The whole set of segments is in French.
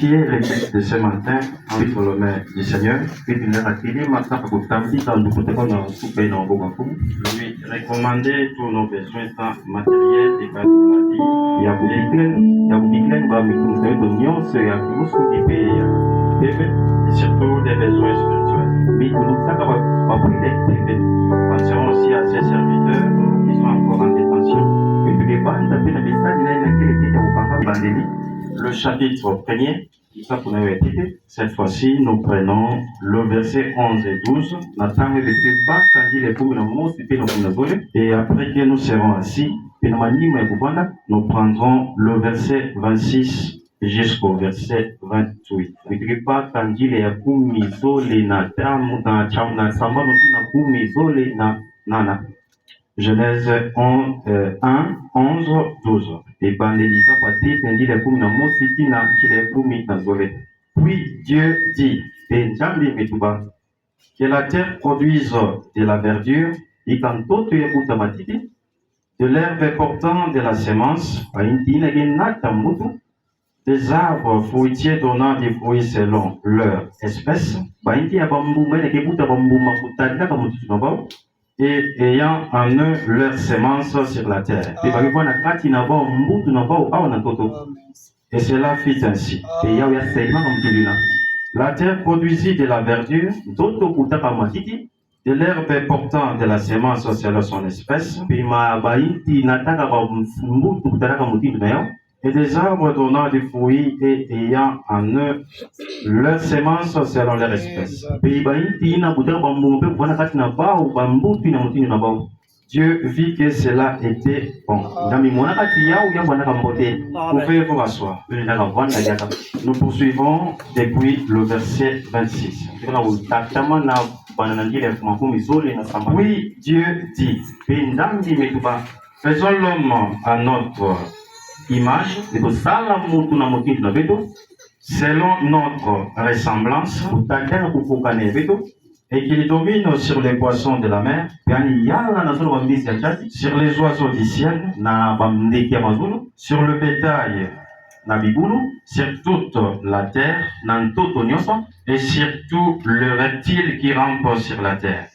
initier les textes de ce matin en le main du Seigneur. Lui recommander tous nos besoins matériels et pas de maladie. Il y a et surtout des besoins spirituels. Mais nous pensons aussi à ces serviteurs qui sont encore en détention. Le chapitre 1er, cette fois-ci, nous prenons le verset 11 et 12. Et après que nous serons assis, nous prendrons le verset 26 jusqu'au verset 28. Genèse 1, 11, 12. Puis Dieu dit, que la terre produise de la verdure, de l'herbe portant de la semence, des arbres fruitiers donnant des fruits selon leur espèce, et ayant en eux leur semence sur la terre. Et cela fit ainsi. La terre produisit de la verdure, de l'herbe portant de la semence selon son espèce, et des arbres donnant des fruits et ayant en eux leur semence selon leur espèce. Dieu vit que cela était bon. Pouvez vous asseoir. Nous poursuivons depuis le verset 26. Oui, Dieu dit, faisons l'homme à notre image, selon notre ressemblance, et qu'il domine sur les poissons de la mer, sur les oiseaux du ciel, sur le bétail, sur toute la terre, et sur tout le reptile qui rampe sur la terre.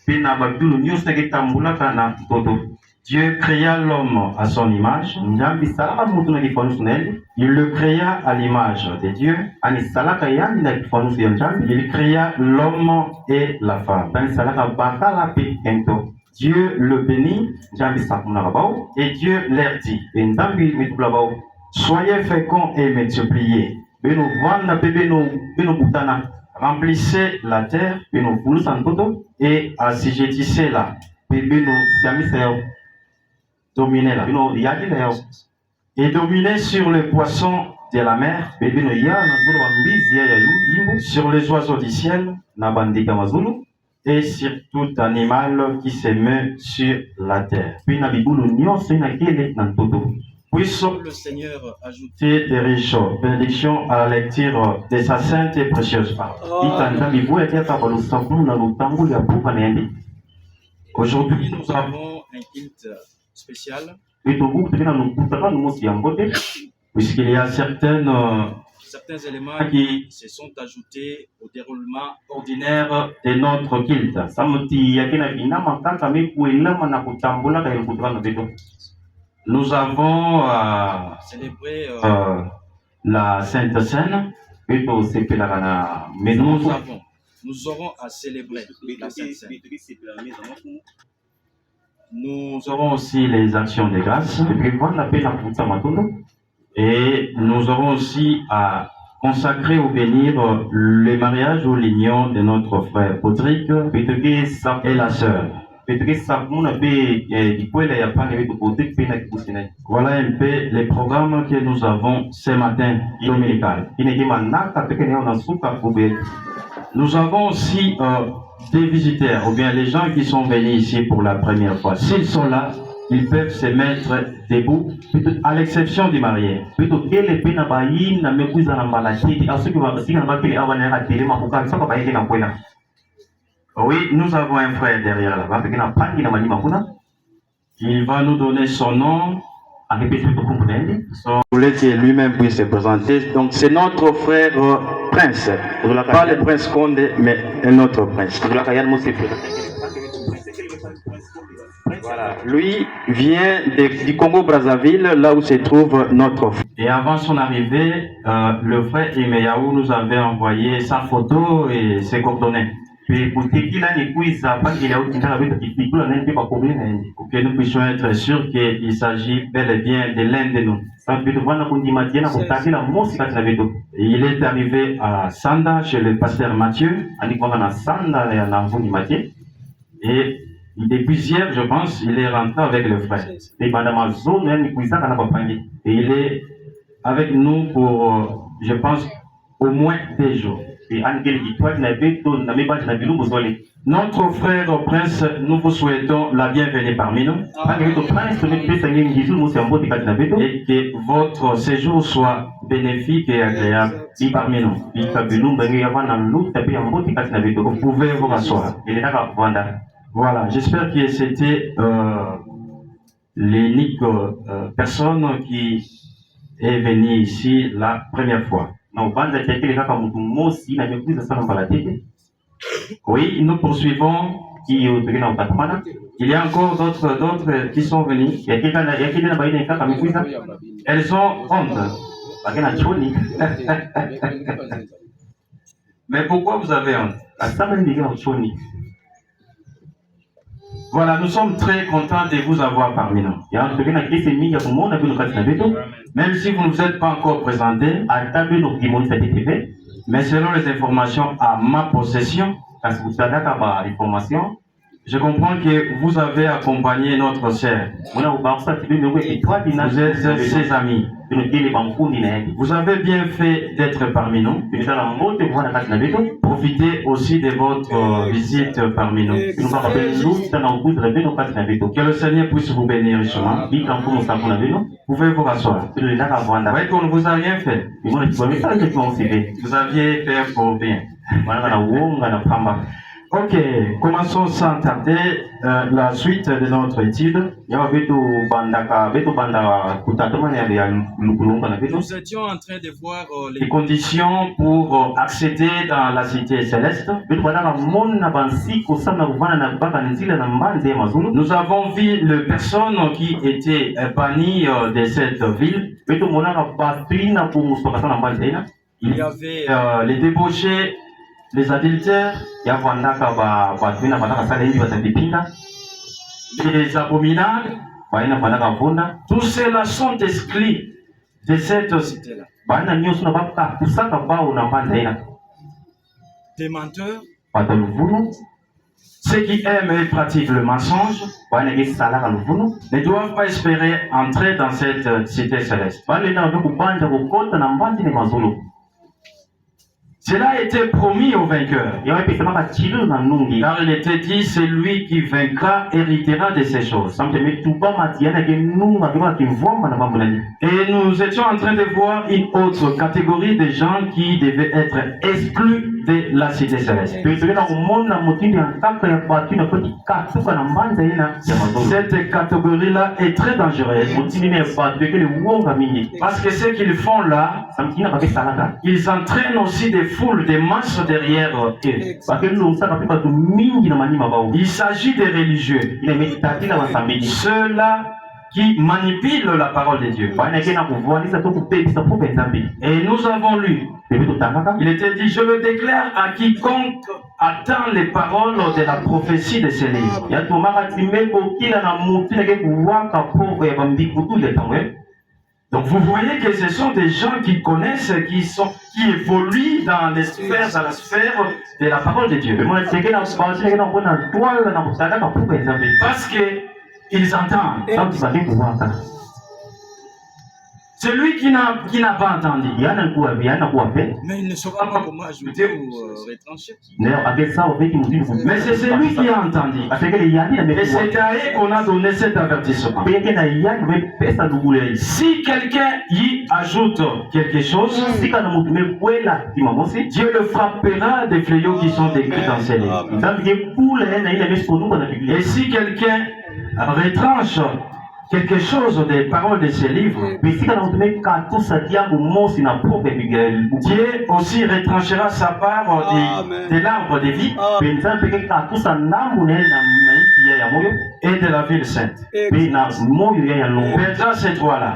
Dieu créa l'homme à son image. Il le créa à l'image de Dieu. Il créa l'homme et la femme. Dieu le bénit. Et Dieu leur dit, soyez féconds et multipliez. Remplissez la terre et assujettissez-la. Dominez-la. Et dominez sur les poissons de la mer, sur les oiseaux du ciel, et sur tout animal qui se met sur la terre. Puisse le Seigneur ajouter des riches bénédictions à la lecture de sa sainte et précieuse parole. Aujourd'hui, nous avons un culte spécial, puisqu'il y a certains éléments qui se sont ajoutés au déroulement ordinaire de notre culte. Nous avons célébré la Sainte Seine, mais nous aurons à célébrer la Sainte Seine. Nous aurons aussi les actions de grâce et nous aurons aussi à consacrer ou bénir le mariage ou l'union de notre frère Patrick et la sœur. Voilà un peu les programmes que nous avons ce matin dominical. Nous avons aussi des visiteurs, ou bien les gens qui sont venus ici pour la première fois. S'ils sont là, ils peuvent se mettre debout, à l'exception du marié. Oui, nous avons un frère derrière là-bas. Il va nous donner son nom Je voulais que lui-même puisse se présenter. Donc c'est notre frère Prince. Pas le Prince Condé, mais un autre Prince. Voilà. Lui vient du Congo-Brazzaville, là où se trouve notre frère. Et avant son arrivée, le frère Imeyaou nous avait envoyé sa photo et ses coordonnées. Pour que nous puissions être sûrs qu'il s'agit bel et bien de l'un de nous. Il est arrivé à Sanda chez le pasteur Mathieu, et depuis hier, je pense, il est rentré avec le frère. Et il est avec nous pour, je pense, au moins 2 jours. Notre frère Prince, nous vous souhaitons la bienvenue parmi nous. Et que votre séjour soit bénéfique et agréable parmi nous. Vous pouvez vous rasseoir. Voilà, j'espère que c'était l'unique personne qui est venue ici la première fois. Oui, nous poursuivons. Il y a encore d'autres qui sont venus. Elles ont honte. Mais pourquoi vous avez honte? Voilà, nous sommes très contents de vous avoir parmi nous. Même si vous ne vous êtes pas encore présenté, mais selon les informations à ma possession, je comprends que vous avez accompagné notre sœur. Vous êtes ses amis. Vous avez bien fait d'être parmi nous. Profitez aussi de votre visite parmi nous. Que le Seigneur puisse vous bénir richement. Vous pouvez vous rasseoir. Vous voyez qu'on ne vous a rien fait. Vous aviez fait pour bien. Ok, commençons sans tarder la suite de notre étude. Nous étions en train de voir les conditions pour accéder dans la cité céleste. Nous avons vu les personnes qui étaient bannies de cette ville. Il y avait les débauchés, les adultères, les abominables, tous ceux-là sont exclus de cette cité-là. Des menteurs, ceux qui aiment et pratiquent le mensonge, ne doivent pas espérer entrer dans cette cité céleste. Cela a été promis aux vainqueurs. Car il était dit, celui qui vaincra héritera de ces choses. Et nous étions en train de voir une autre catégorie de gens qui devaient être exclus de la cité céleste. Cette catégorie-là est très dangereuse. Parce que ce qu'ils font là, ils entraînent aussi des foules, des masses derrière eux. Il s'agit des religieux. Ceux-là qui manipulent la parole de Dieu. Et nous avons lu. Il était dit, je le déclare à quiconque attend les paroles de la prophétie de ces livres. Donc vous voyez que ce sont des gens qui connaissent, qui évoluent dans la sphère de la parole de Dieu. Parce qu'ils entendent. Celui qui n'a pas entendu, mais il ne saura pas comment ajouter ou retrancher. Mais c'est celui qui a entendu. Et c'est à eux qu'on a donné cet avertissement. Si quelqu'un y ajoute quelque chose, Dieu le frappera des fléaux qui sont décrits dans ces livres. Et si quelqu'un retranche quelque chose des paroles de ce livre, Dieu aussi retranchera sa part de l'arbre de vie et de la ville sainte. Perdra ces droits-là.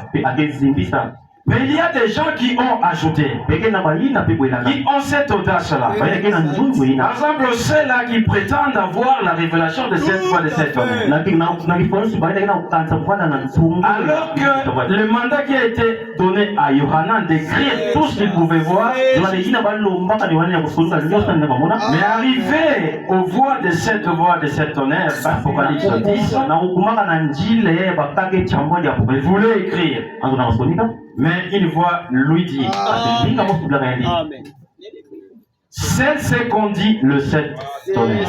Mais il y a des gens qui ont ajouté, qui ont cette audace-là. Par exemple, ceux-là qui prétendent avoir la révélation de cette voix de cet homme. Alors que le mandat qui a été donné à Yohanan d'écrire tout ce qu'il pouvait voir, mais arrivé aux voix de cet honneur, Apocalypse 10, il voulait écrire. Mais une voix lui dit, c'est qu'on dit le 7 tonnerre.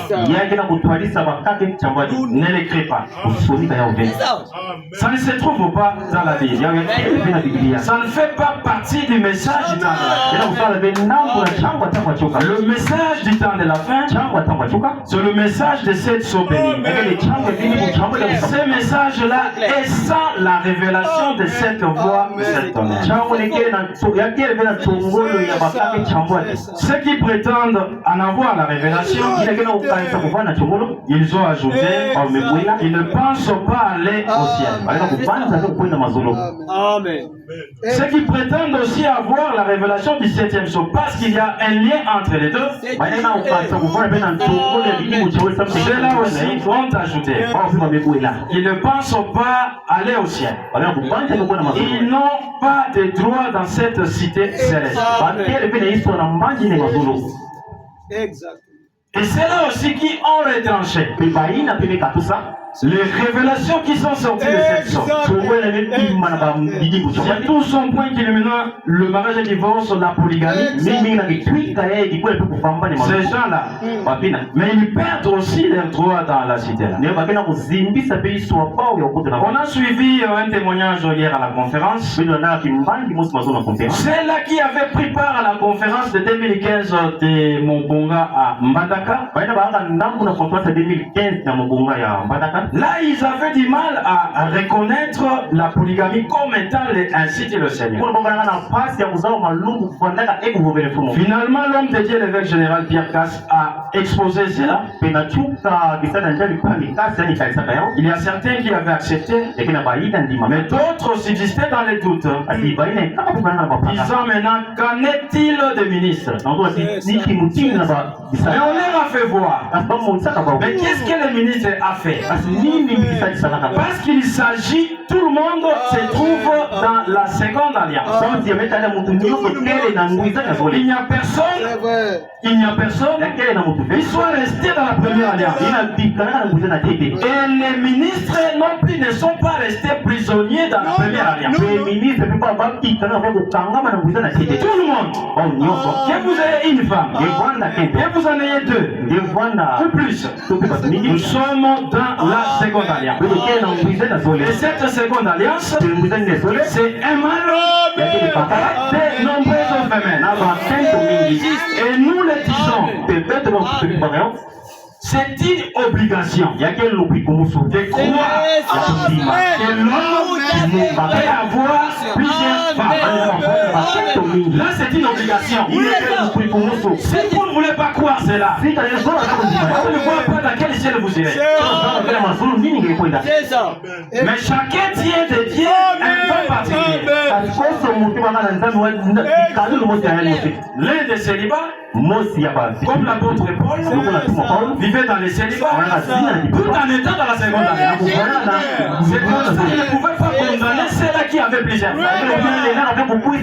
Ne l'écris pas. Ça ne se trouve pas dans la Bible. Ça ne fait pas partie du message du temps de la fin. Le message du temps de la fin, c'est le message de cette sobriété. Ce message-là est sans la révélation de cette voix, de cette tonnerre. Ceux qui prétendent en avoir la révélation, ils ont ajouté, ils ne pensent pas aller au ciel. Amen. Ceux qui prétendent aussi avoir la révélation du 7e jour, parce qu'il y a un lien entre les deux, ceux-là aussi ont ajouté, ils ne pensent pas aller au ciel. Ils n'ont pas de droit dans cette cité céleste. Exact. Et c'est là aussi qui ont retranché les révélations qui sont sorties de cette sorte. C'est tout son point qui illumine le mariage et le divorce, la polygamie. Ces gens-là, mais ils perdent aussi leurs droits dans la cité. On a suivi un témoignage hier à la conférence. C'est-là qui avait pris part à la conférence de 2015 de Mobonga à Mbandaka. Là, ils avaient du mal à reconnaître la polygamie comme étant ainsi dit le Seigneur. Finalement, l'homme de Dieu, l'évêque général Pierre Casse, a exposé cela. Il y a certains qui avaient accepté, mais d'autres subsistaient dans les doutes. Disant maintenant, qu'en est-il des ministres? Mais on leur a fait voir. Mais qu'est-ce que le ministre a fait? Parce qu'il s'agit, tout le monde se trouve dans la seconde alliance. Il n'y a personne, ils sont restés dans la première alliance. Et les ministres non plus ne sont pas restés prisonniers dans la première alliance. Tout le monde, que vous ayez une femme, que vous en ayez deux, ou plus, nous sommes dans la seconde alliance. Et cette seconde alliance, c'est un mal de nombreuses femelles. Et nous le disons, c'est une obligation de croire que l'homme peut avoir plusieurs femmes. Là, c'est une obligation. Si vous ne voulez pas croire cela, vous ne voyez pas dans quel ciel vous irez. Mais chacun tient de Dieu un peu particulier. L'un des célibats, comme l'apôtre Paul, vivait dans les célibats tout en étant dans la seconde année. C'est pour ça qu'il ne pouvait pas condamner ceux-là qui avaient plusieurs femmes. Il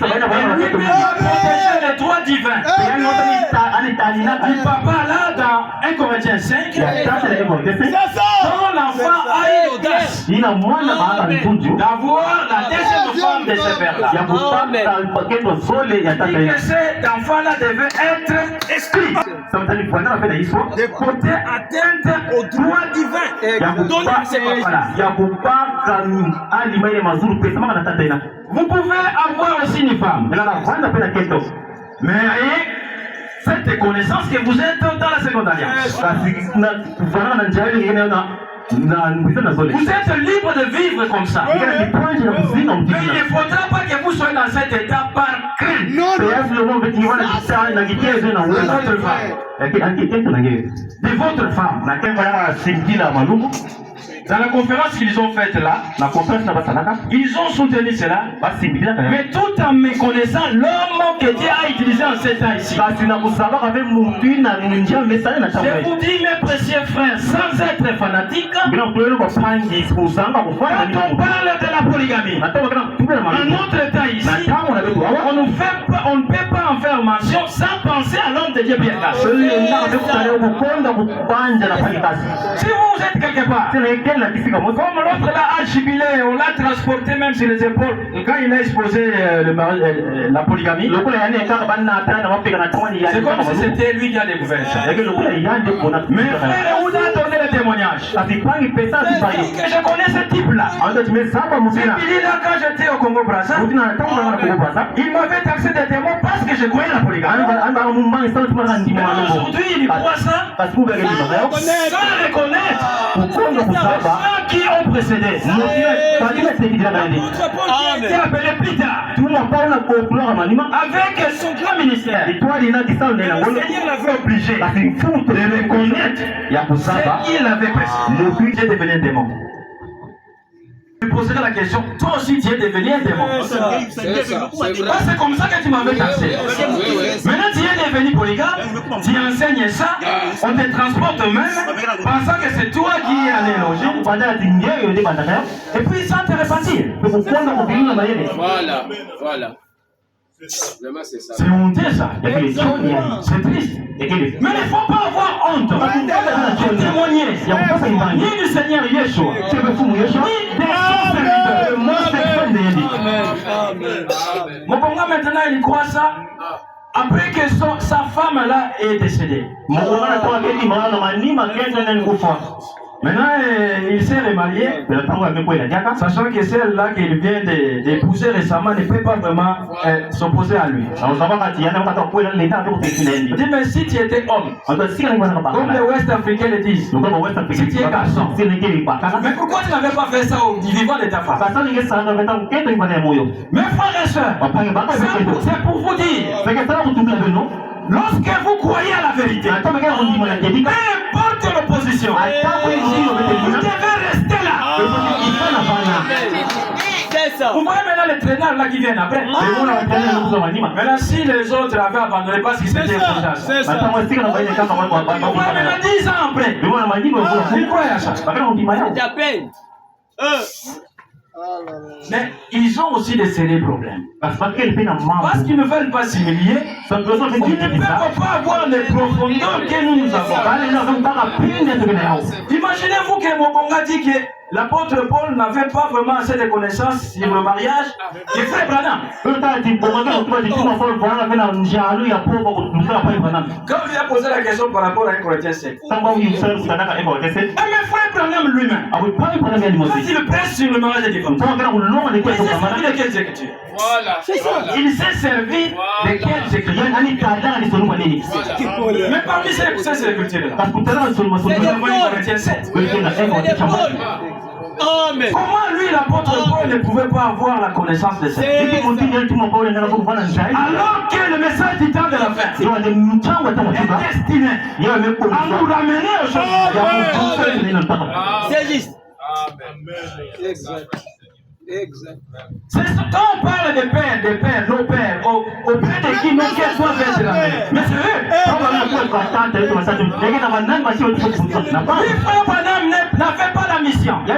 lui a protégé les droits divins. Le papa là dans 1 Corinthiens 5, quand l'enfant a eu l'audace d'avoir la deuxième femme de ce père-là, et que cet enfant-là devait être esprit, de porter atteinte aux droits divins donnés à ses papas. Vous pouvez avoir aussi une femme, mais faites connaissance que vous êtes dans la seconde alliance. Vous êtes libre de vivre comme ça. Mais il ne faudra pas que vous soyez dans cet état par crainte. De votre femme. Dans la conférence qu'ils ont faite là, ils ont soutenu cela, mais tout en méconnaissant l'homme que Dieu a utilisé en ces temps ici. Je vous dis, mes précieux frères, sans être fanatique, quand on parle de la polygamie, en notre temps ici, on ne peut pas en faire mention sans penser à l'homme de Dieu bien caché. Si vous êtes quelque part, comme l'autre là a jubilé, on l'a transporté même sur les épaules. Quand il a exposé la polygamie, c'est comme si c'était lui qui a découvert ça. Mes frères, où a donné le témoignage? Je connais ce type-là. Celui-là, quand j'étais au Congo-Brazza, il m'avait taxé des démons parce que je connais la polygamie. Aujourd'hui, il croit ça sans reconnaître ceux qui ont précédé. Qui est appelé plus tard avec son grand ministère. Le Seigneur l'avait obligé de reconnaître ce qu'il avait précédé. J'ai devenu un démon. Je poserai la question, toi aussi tu es devenu un démon. C'est comme ça que tu m'avais taxé. Maintenant tu es devenu polygame, tu enseignes ça, on te transporte même, pensant que c'est toi qui es allé loger, et puis sans te repentir. Voilà. C'est honteux ça. C'est triste. Mais il ne faut pas avoir honte de témoigner ni du Seigneur Yeshua, ni des serviteurs. Mon bon gars maintenant il croit ça. Après que sa femme là est décédée. Maintenant, il s'est remarié, sachant que celle-là qu'il vient d'épouser récemment ne peut pas vraiment s'opposer à lui. Il dit, mais si tu étais homme, comme les Ouest-Africains le disent, si tu es garçon, mais pourquoi tu n'avais pas fait ça au vivant de ta femme? Mes frères et sœurs, c'est pour vous dire, lorsque vous croyez à la vérité, peu importe l'opposition, vous devez rester là. Vous voyez maintenant les traîneurs là qui viennent après. Maintenant si les autres avaient abandonné parce qu'ils s'étaient déjà. Vous voyez maintenant 10 ans après. Ils croient à ça. Mais ils ont aussi des sérieux problèmes. Parce qu'ils ne veulent pas s'humilier. Ils ne peuvent pas avoir les profondeurs que nous avons. Imaginez-vous que Mobonga dit que l'apôtre Paul n'avait pas vraiment assez de connaissances sur le mariage. Il fait Branham. Quand je lui ai posé la question par rapport à un chrétien sec, mais frère Branham lui-même, quand il prêche sur le mariage des femmes, il s'est servi de quelles écritures? Il s'est servi de quelles écritures? Mais parmi ces écritures-là, c'est le chrétien sec. Amen. Comment lui, l'apôtre Paul, ne pouvait pas avoir la connaissance de ça? Alors que le message du temps de la fin est destiné à nous ramener au changement. C'est juste. Exact. Quand on parle des pères, nos pères, auprès de qui nos pères doivent être la même. Mais c'est eux. Lui, frère Branham n'avait pas la mission de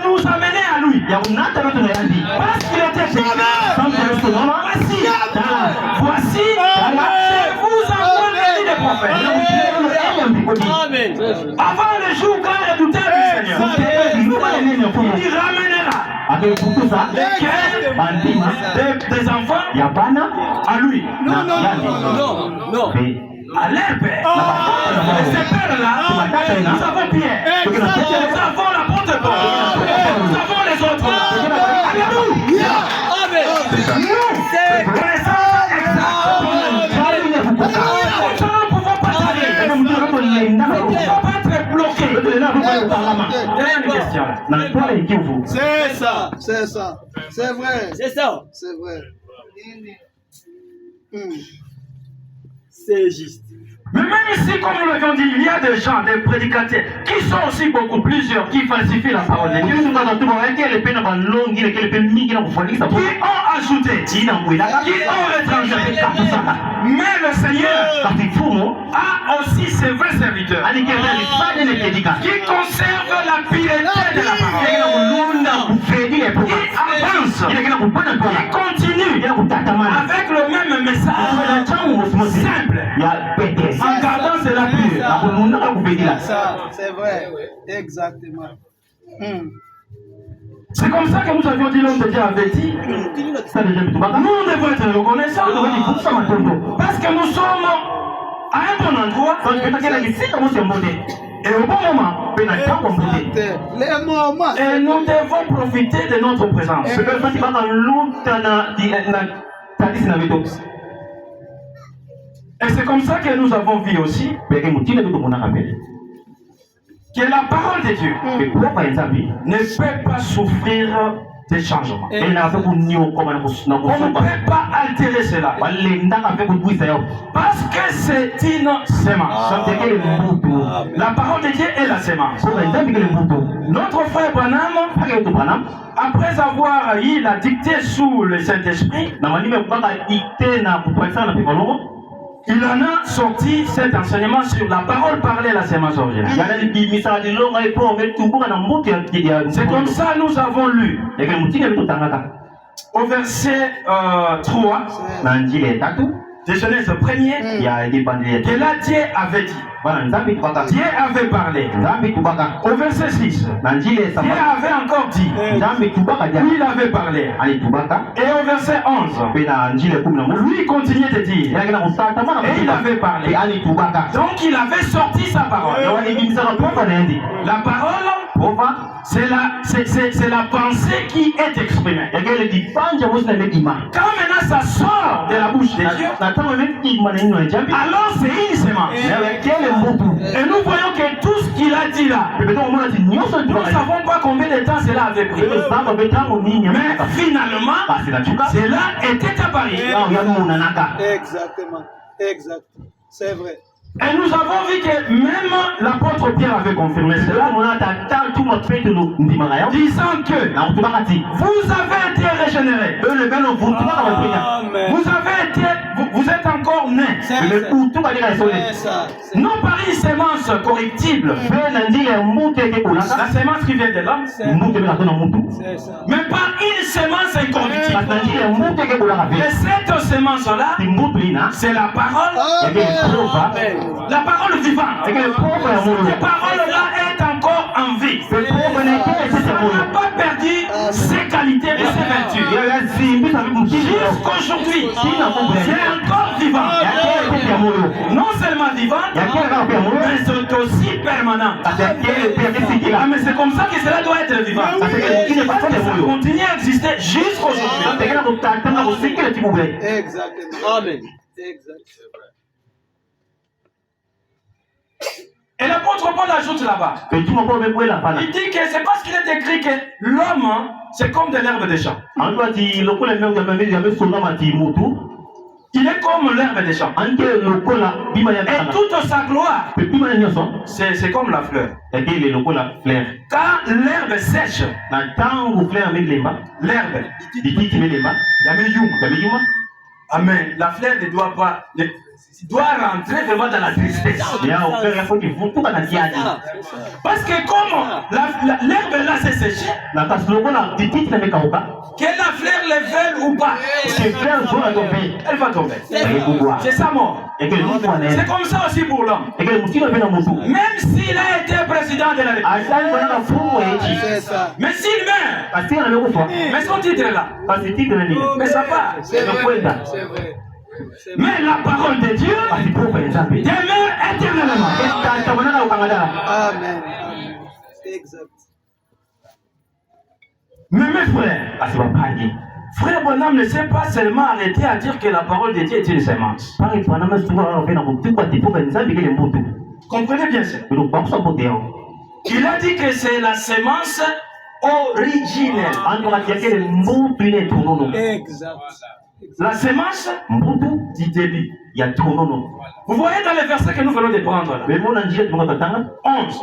nous amener à lui. Parce qu'il était voici, je vous envoie des prophètes. Amen. Avant le jour quand il redoutait du Seigneur, il ramènera des enfants à lui. Non. À leur père. Et ces pères-là, nous avons Pierre. Nous avons l'apôtre Paul. Nous avons les autres. Alléluia. Amen. Nous, c'est connaissance exacte. Nous ne pouvons pas travailler. Nous ne pouvons pas être bloqués. Dernière question. C'est ça, c'est ça. C'est vrai. C'est ça. C'est vrai. C'est juste. Mais même ici, comme nous l'avions dit, il y a des gens, des prédicateurs, qui sont aussi beaucoup plusieurs, qui falsifient la parole de Dieu, qui ont ajouté, qui ont étranger. Mais le Seigneur a aussi ses vrais serviteurs, qui conservent la piété de la parole, qui avancent, qui continuent avec le même message simple. En gardant cela pur. Ça, c'est vrai. Exactement. C'est comme ça que nous avions dit, l'homme de Dieu avait dit, nous devons être reconnaissants, parce que nous sommes à un bon endroit, et au bon moment, et nous devons profiter de notre présence. Et c'est comme ça que nous avons vu aussi que la parole de Dieu ne peut pas souffrir des changements. On ne peut pas altérer cela. Parce que c'est une sémence. La parole de Dieu est la sémence. Notre frère Branham, après avoir eu la dictée sous le Saint-Esprit, il en a sorti cet enseignement sur la parole parlée, la sémence originale. C'est comme ça que nous avons lu au verset 3 de Genèse 1er que là Dieu avait dit, Dieu avait parlé. Au verset 6, Dieu avait encore dit, il avait parlé. Et au verset 11, lui continuait de dire, et il avait parlé. Donc il avait sorti sa parole. La parole, c'est la pensée qui est exprimée. Quand maintenant ça sort de la bouche de Dieu, alors c'est une semence. Et nous voyons que tout ce qu'il a dit là, nous ne savons pas combien de temps cela avait pris. Mais finalement, cela était apparu. Exactement. Exact. C'est vrai. Et nous avons vu que même l'apôtre Pierre avait confirmé cela, disant que vous avez été régénérés. Vous êtes encore nés. Non par une sémence corruptible, la sémence qui vient de l'homme, mais par une sémence incorruptible. Et cette sémence-là, c'est la parole. La parole vivante. Cette parole-là est encore en vie. Ça n'a pas perdu ses qualités et ses vertus. Jusqu'aujourd'hui, c'est encore vivant. Non seulement vivant, mais c'est aussi permanent. Mais c'est comme ça que cela doit être vivant. Parce que ça continue à exister jusqu'aujourd'hui. Exactement. Amen. Exact. Et l'apôtre Paul ajoute là-bas. Il dit que c'est parce qu'il est écrit que l'homme, c'est comme de l'herbe des champs. Il est comme l'herbe des champs. Et toute sa gloire, c'est comme la fleur. Quand l'herbe sèche, l'herbe, amen. La fleur ne doit pas, doit rentrer vraiment dans la tristesse. Parce que comme l'herbe là s'est séchée, que la fleur le veuille ou pas, elle va tomber. C'est sa mort. C'est comme ça aussi pour l'homme. Même s'il a été président de la République, mais s'il meurt, mais son titre est là, mais ça part. C'est vrai. Mais la parole de Dieu demeure éternellement. Amen. Exact. Mais mes frères, frère Branham ne s'est pas seulement arrêté à dire que la parole de Dieu est une sémence. Comprenez bien ça. Il a dit que c'est la sémence originelle. Exact. La sémence du début. Vous voyez dans les versets que nous venons de prendre là. 11.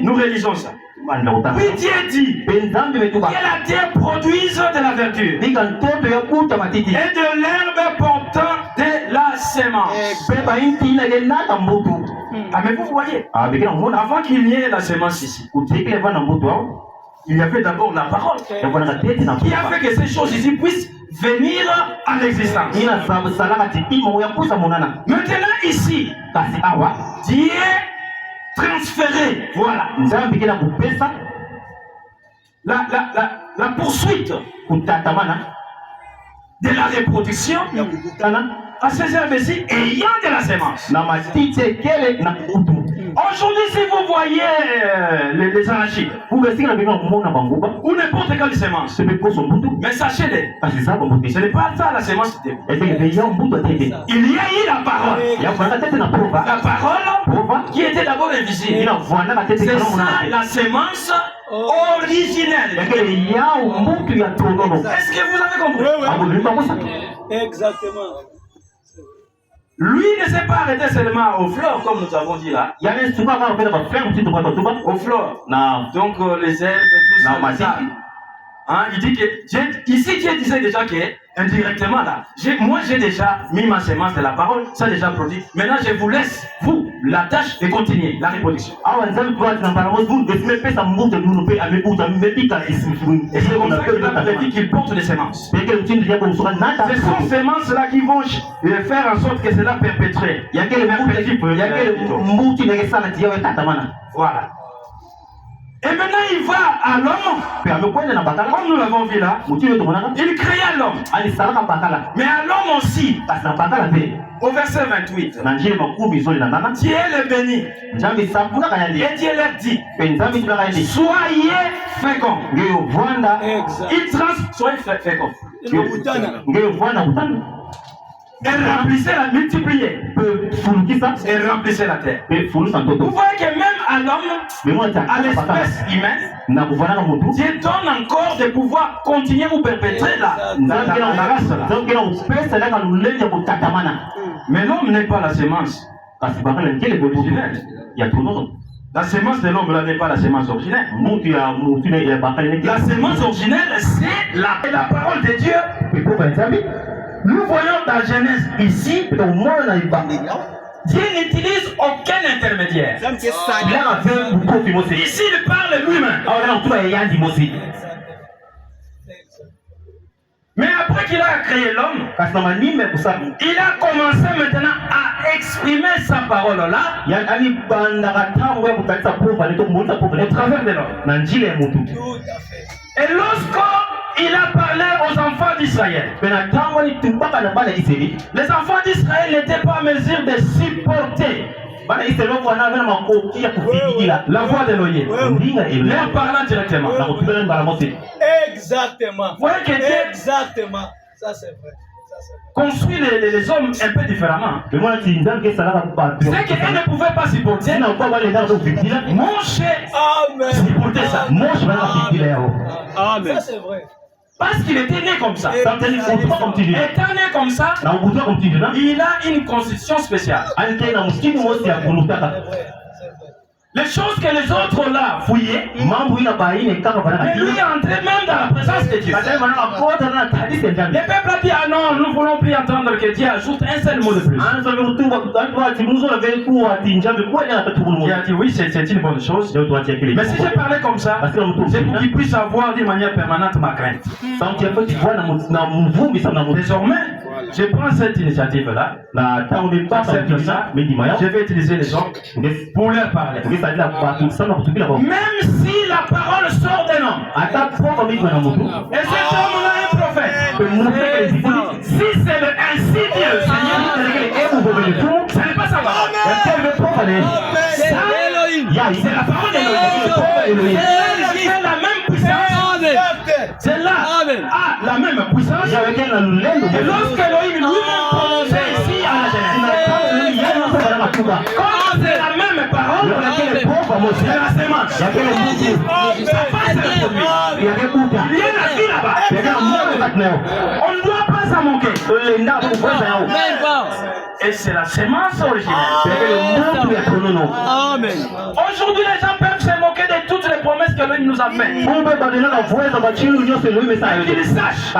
Nous réalisons ça. Oui, Dieu dit que la terre produise de la verdure et de l'herbe portant de la sémence. Ah, mais vous voyez, avant qu'il n'y ait la sémence ici, il y avait d'abord la parole qui a fait que ces choses ici puissent venir à l'existence. Maintenant ici, Dieu transféré, voilà, la poursuite de la reproduction à ces herbes-ci ayant de la sémence. Aujourd'hui, si vous voyez les arachides ou n'importe quelle sémence, mais sachez-le, ce n'est pas ça la sémence. Il y a eu la parole. La parole qui était d'abord invisible. C'est ça la sémence originelle. Est-ce que vous avez compris? Exactement. Lui ne s'est pas arrêté seulement aux fleurs, comme nous avons dit là. Aux fleurs. Donc les herbes, tout ça. Hein, il dit que ici Dieu disait déjà que indirectement là, moi j'ai déjà mis ma sémence de la parole, ça a déjà produit. Maintenant je vous laisse, vous, la tâche de continuer la reproduction. Et c'est pour ça qu'il a prédit qu'il porte des sémences. Ce sont ces sémences-là qui vont faire en sorte que cela perpétue. Voilà. Et maintenant il va à l'homme, comme nous l'avons vu là, il créa l'homme. Mais à l'homme aussi, au verset 28, Dieu le bénit. Et Dieu leur dit, soyez féconds. Soyez féconds. Et remplissez la multiplier. Et remplissez la terre. Vous voyez que même à l'homme, à l'espèce humaine, Dieu donne encore de pouvoir continuer ou perpétrer la race là. Mais l'homme n'est pas la sémence originelle. La sémence de l'homme n'est pas la sémence originelle. La sémence originelle, c'est la parole de Dieu. Nous voyons dans Genèse ici, Dieu n'utilise aucun intermédiaire. Ici, il parle lui-même. Mais après qu'il a créé l'homme, il a commencé maintenant à exprimer sa parole-là au travers de l'homme. Et lorsqu'il a parlé aux enfants d'Israël, les enfants d'Israël n'étaient pas en mesure de supporter la voix d'Élohim, leur parlant directement. Exactement. Vous voyez que Dieu ça c'est vrai. construit les hommes un peu différemment. C'est qu'ils ne pouvaient pas supporter. Moshe supportait ça. Amen. Ça c'est vrai. Parce qu'il était né comme ça. Étant né comme ça, il a une constitution spéciale. Les choses que les autres là fouillaient, mais lui est entré même dans la présence de Dieu. Les peuples ont dit, ah non, nous ne voulons plus entendre que Dieu ajoute un seul mot de plus. Il a dit, oui, c'est une bonne chose. Mais si je parlais comme ça, c'est pour qu'il puisse avoir d'une manière permanente ma crainte. Désormais, je prends cette initiative-là. Je vais utiliser les hommes pour leur parler. Même si la parole sort d'un homme, et cet homme-là est un prophète, si c'est le ainsi dit le Seigneur, ce n'est pas sa parole. C'est la parole d'Élohim. C'est la même puissance. Celle-là a la même puissance. Et lorsque Elohim lui-même prononçait ici à la Genèse, comme c'est la même parole, C'est la semence. Ça va se produire. Il y a la vie là-bas. On ne doit pas s'en manquer. Et c'est la semence originelle. Amen. Aujourd'hui, les gens peuvent se moquer de toutes les promesses que lui nous a faites. Mais qu'ils sachent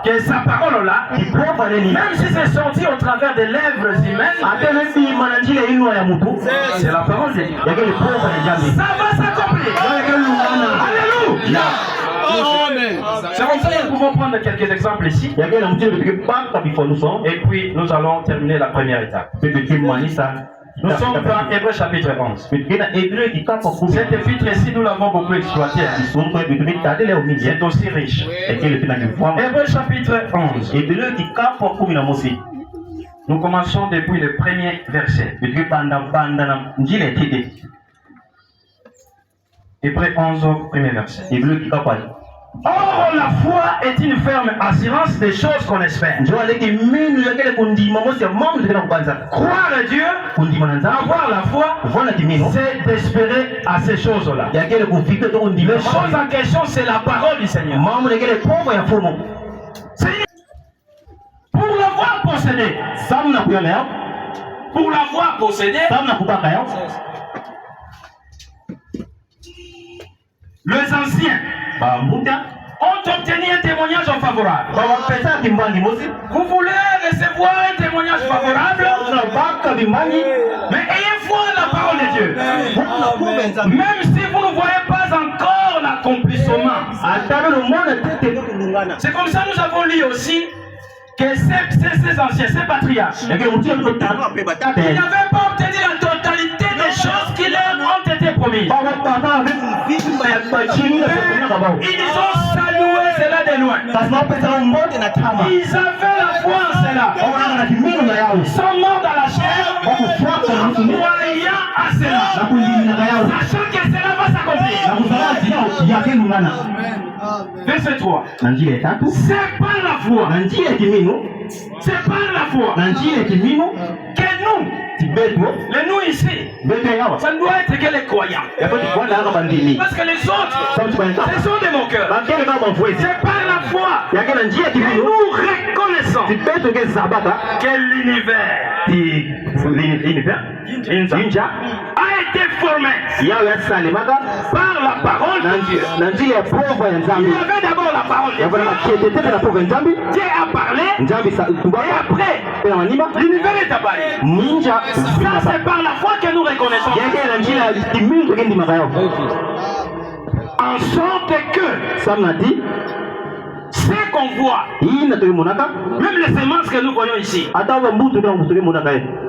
que sa parole-là, même si c'est sorti au travers des lèvres humaines, c'est la parole de Dieu. Ça va s'accomplir. Alléluia. Amen. C'est comme ça que nous pouvons prendre quelques exemples ici. Et puis nous allons terminer la première étape. Nous sommes dans Hébreux chapitre 11. Cette épître ici, nous l'avons beaucoup exploité. C'est aussi riche. Hébreux chapitre 11. Nous commençons depuis le premier verset. Hébreux 11, premier verset. Or, la foi est une ferme assurance des choses qu'on espère. Croire à Dieu, avoir la foi, c'est d'espérer à ces choses-là. Les choses en question, c'est la parole du Seigneur. Pour l'avoir possédé, les anciens ont obtenu un témoignage favorable. Vous voulez recevoir un témoignage favorable, mais ayez foi en la parole de Dieu. Même si vous ne voyez pas encore l'accomplissement. C'est comme ça que nous avons lu aussi que ces anciens, ces patriarches, ils n'avaient pas obtenu la totalité des choses qui leur ont été promises. Ils ont salué cela de loin. Ils avaient la foi en cela. Sans mort dans la chair, croyant à cela, sachant que cela va s'accomplir. Verset 3. C'est par la foi. C'est par la foi que nous, les nous ici, ça ne doit être que les croyants. Parce que les autres, ce sont des moqueurs. C'est par la foi que nous reconnaissons que l'univers a été formé par la parole de Dieu. Il y avait d'abord la parole de Dieu. Dieu a parlé et après l'univers est apparu. Ça c'est par la foi que nous reconnaissons. En sorte que ce qu'on voit, même les semences que nous voyons ici,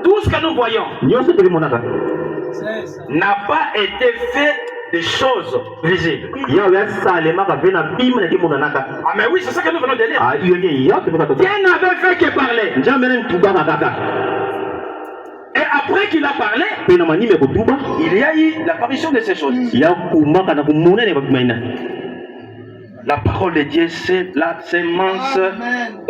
tout ce que nous voyons n'a pas été fait des choses visibles. Ah mais oui, c'est ça que nous venons de lire. Dieu n'avait fait que parler. Et après qu'il a parlé, il y a eu l'apparition de ces choses. La parole de Dieu, c'est la sémence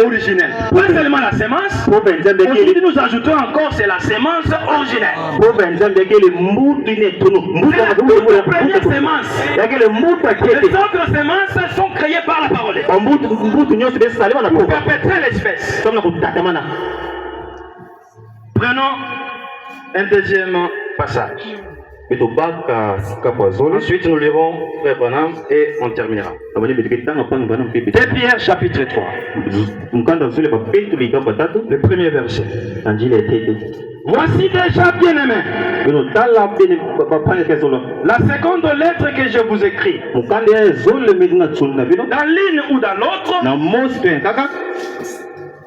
originelle. Pas seulement la sémence, aujourd'hui nous ajoutons encore, c'est la sémence originelle. C'est la toute première sémence. Les autres semences sont créées par la parole. Pour perpétrer l'espèce. Prenons un deuxième passage. Ensuite, nous lirons Frère Branham et on terminera. 2 Pierre chapitre 3. Le premier verset. Voici déjà bien-aimés la seconde lettre que je vous écris. Dans l'une ou dans l'autre,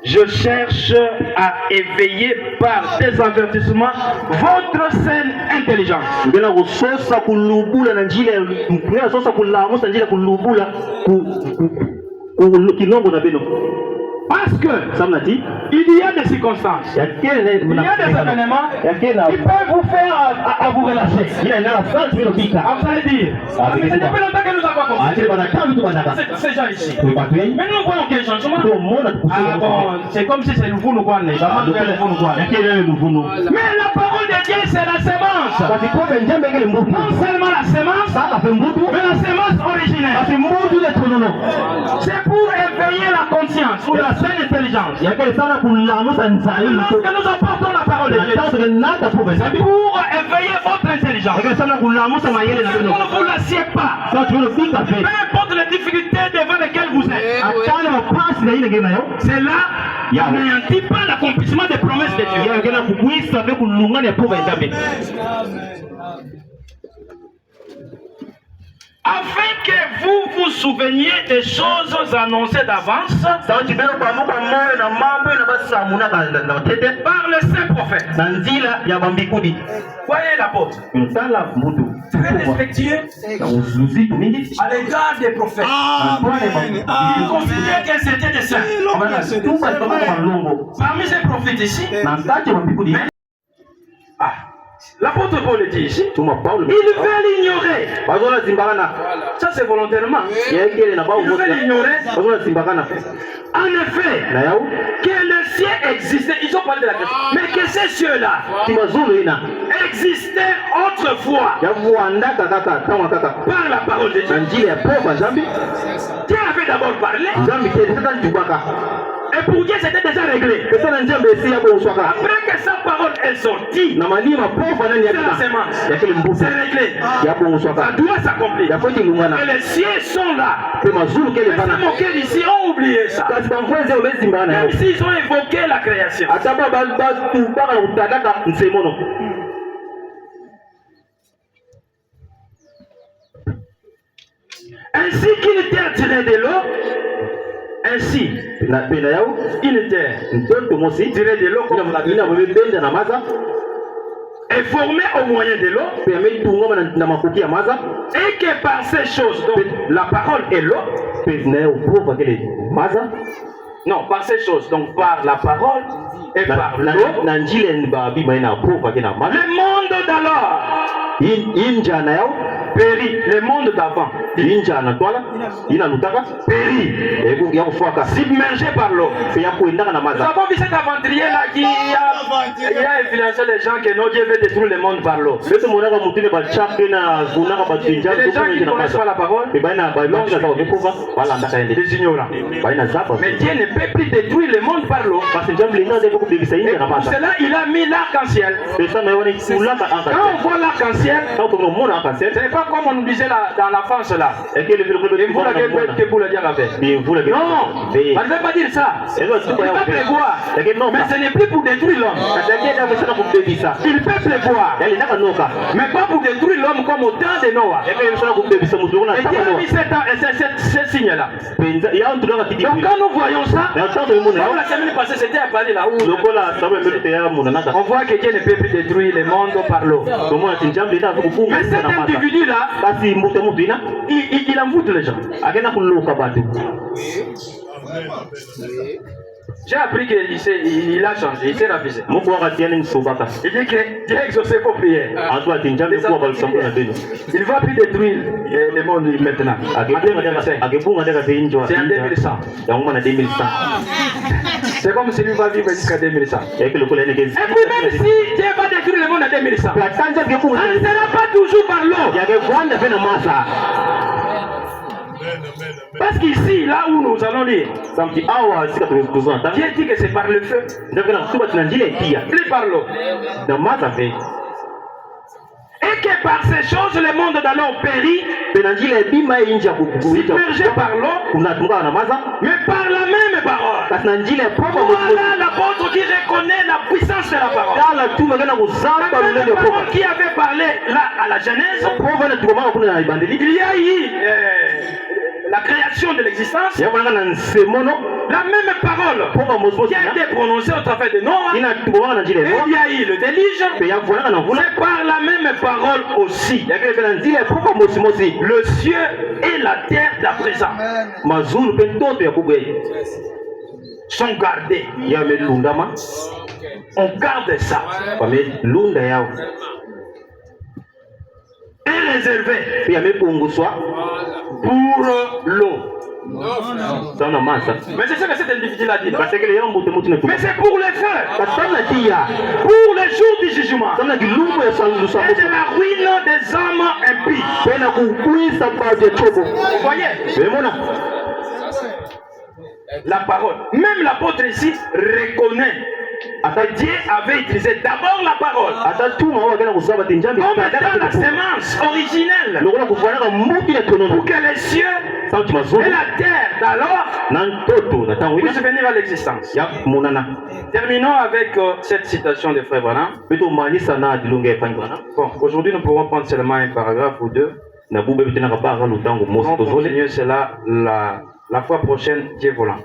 je cherche à éveiller par des avertissements votre saine intelligence. Parce que il y a des circonstances, il y a des événements qui peuvent vous faire à vous relâcher. Vous allez dire, mais c'est depuis longtemps que nous avons commencé. Ces gens ici. Mais nous voyons quel changement. Ah bon, c'est comme si c'est nouveau, nous voyons. Mais la parole de Dieu, c'est la semence. Non seulement la semence, mais la semence originelle. C'est pour éveiller la conscience, pour la saine intelligence. Lorsque nous apportons la parole de Dieu, c'est pour éveiller votre intelligence. Si vous ne vous lassiez pas, peu importe les difficultés devant lesquelles vous êtes, c'est là n'anéantit pas l'accomplissement des promesses de Dieu. Afin que vous vous souveniez des choses annoncées d'avance par le saint prophète. Voyez l'apôtre, très respectueux à l'égard des prophètes. Il considère que c'était des saints. Parmi ces prophètes ici, l'apôtre Paul dit ici, il veut l'ignorer. Ça c'est volontairement. Il veut l'ignorer. En effet, que les cieux existaient, ils ont parlé de la création, mais que ces cieux-là existaient autrefois par la parole de Dieu. Dieu avait d'abord parlé. Et pour Dieu, c'était déjà réglé. Après que sa parole est sortie, c'est la semence. C'est réglé. Ça doit s'accomplir. Et les cieux sont là. Mais ces moqueurs ici ont oublié ça. Même s'ils ont évoqué la création. Ainsi qu'il était attiré de l'eau, ainsi, il était tiré de l'eau comme la vie est formé au moyen de l'eau, et que par ces choses, donc la parole et l'eau, non, par ces choses, donc par la parole et par l'eau, le monde d'alors périt, le monde d'avant périt, submergé par l'eau. Nous avons vu cet aventurier là qui a influencé les gens que non, Dieu veut détruire le monde par l'eau. Les gens qui ne connaissent pas la parole, des ignorants. Mais Dieu ne peut plus détruire le monde par l'eau. Et pour cela, il a mis l'arc-en-ciel. Quand on voit l'arc-en-ciel, ce n'est pas comme on nous disait dans la France là. Et vous l'avez pour le dire avec. Non, on ne veut pas dire ça. Il va pleuvoir. Mais ce n'est plus pour détruire l'homme. Il peut pleuvoir. Mais pas pour détruire l'homme comme au temps de Noah. Et Dieu a mis ce signe là. Donc quand nous voyons ça, comme la semaine passée c'était à Paris là où on voit que Dieu ne peut plus détruire le monde par l'eau. Mais cet individu là, il envoûte les gens. J'ai appris qu'il a changé, il s'est ravisé. Il dit que Dieu a exaucé vos prières. Il ne va plus détruire le monde maintenant. C'est en 2100. C'est comme si lui va vivre jusqu'à 2100. Et puis même si Dieu va détruire le monde à 2100, ça ne sera pas toujours par l'eau. Parce qu'ici, là où nous allons lire, Dieu dit que c'est par le feu, plus par l'eau. Et que par ces choses, le monde d'alors périt, submergé par l'eau, mais par la même parole. Voilà l'apôtre qui reconnaît la puissance de la parole. La même parole qui avait parlé là à la Genèse, il y a eu la création de l'existence, la même parole qui a été prononcée au travers de Noah, et il y a eu le déluge, c'est par la même parole aussi. Le ciel et la terre d'à présent. sont gardés. On garde ça. Et réservé pour l'eau. Mais c'est ça que c'est difficile à dire. Mais c'est pour les feux. Pour les jours du jugement. Et de la ruine des âmes impies. Vous voyez? La parole. Même l'apôtre ici reconnaît que Dieu avait utilisé d'abord la parole. Comme dans la sémence originelle. Pour que les cieux et la terre d'alors puissent venir à l'existence. Terminons avec cette citation de Frère Branham. Bon, aujourd'hui nous pourrons prendre seulement un paragraphe ou deux. Nous pourrons continuer cela la fois prochaine, Dieu voulant.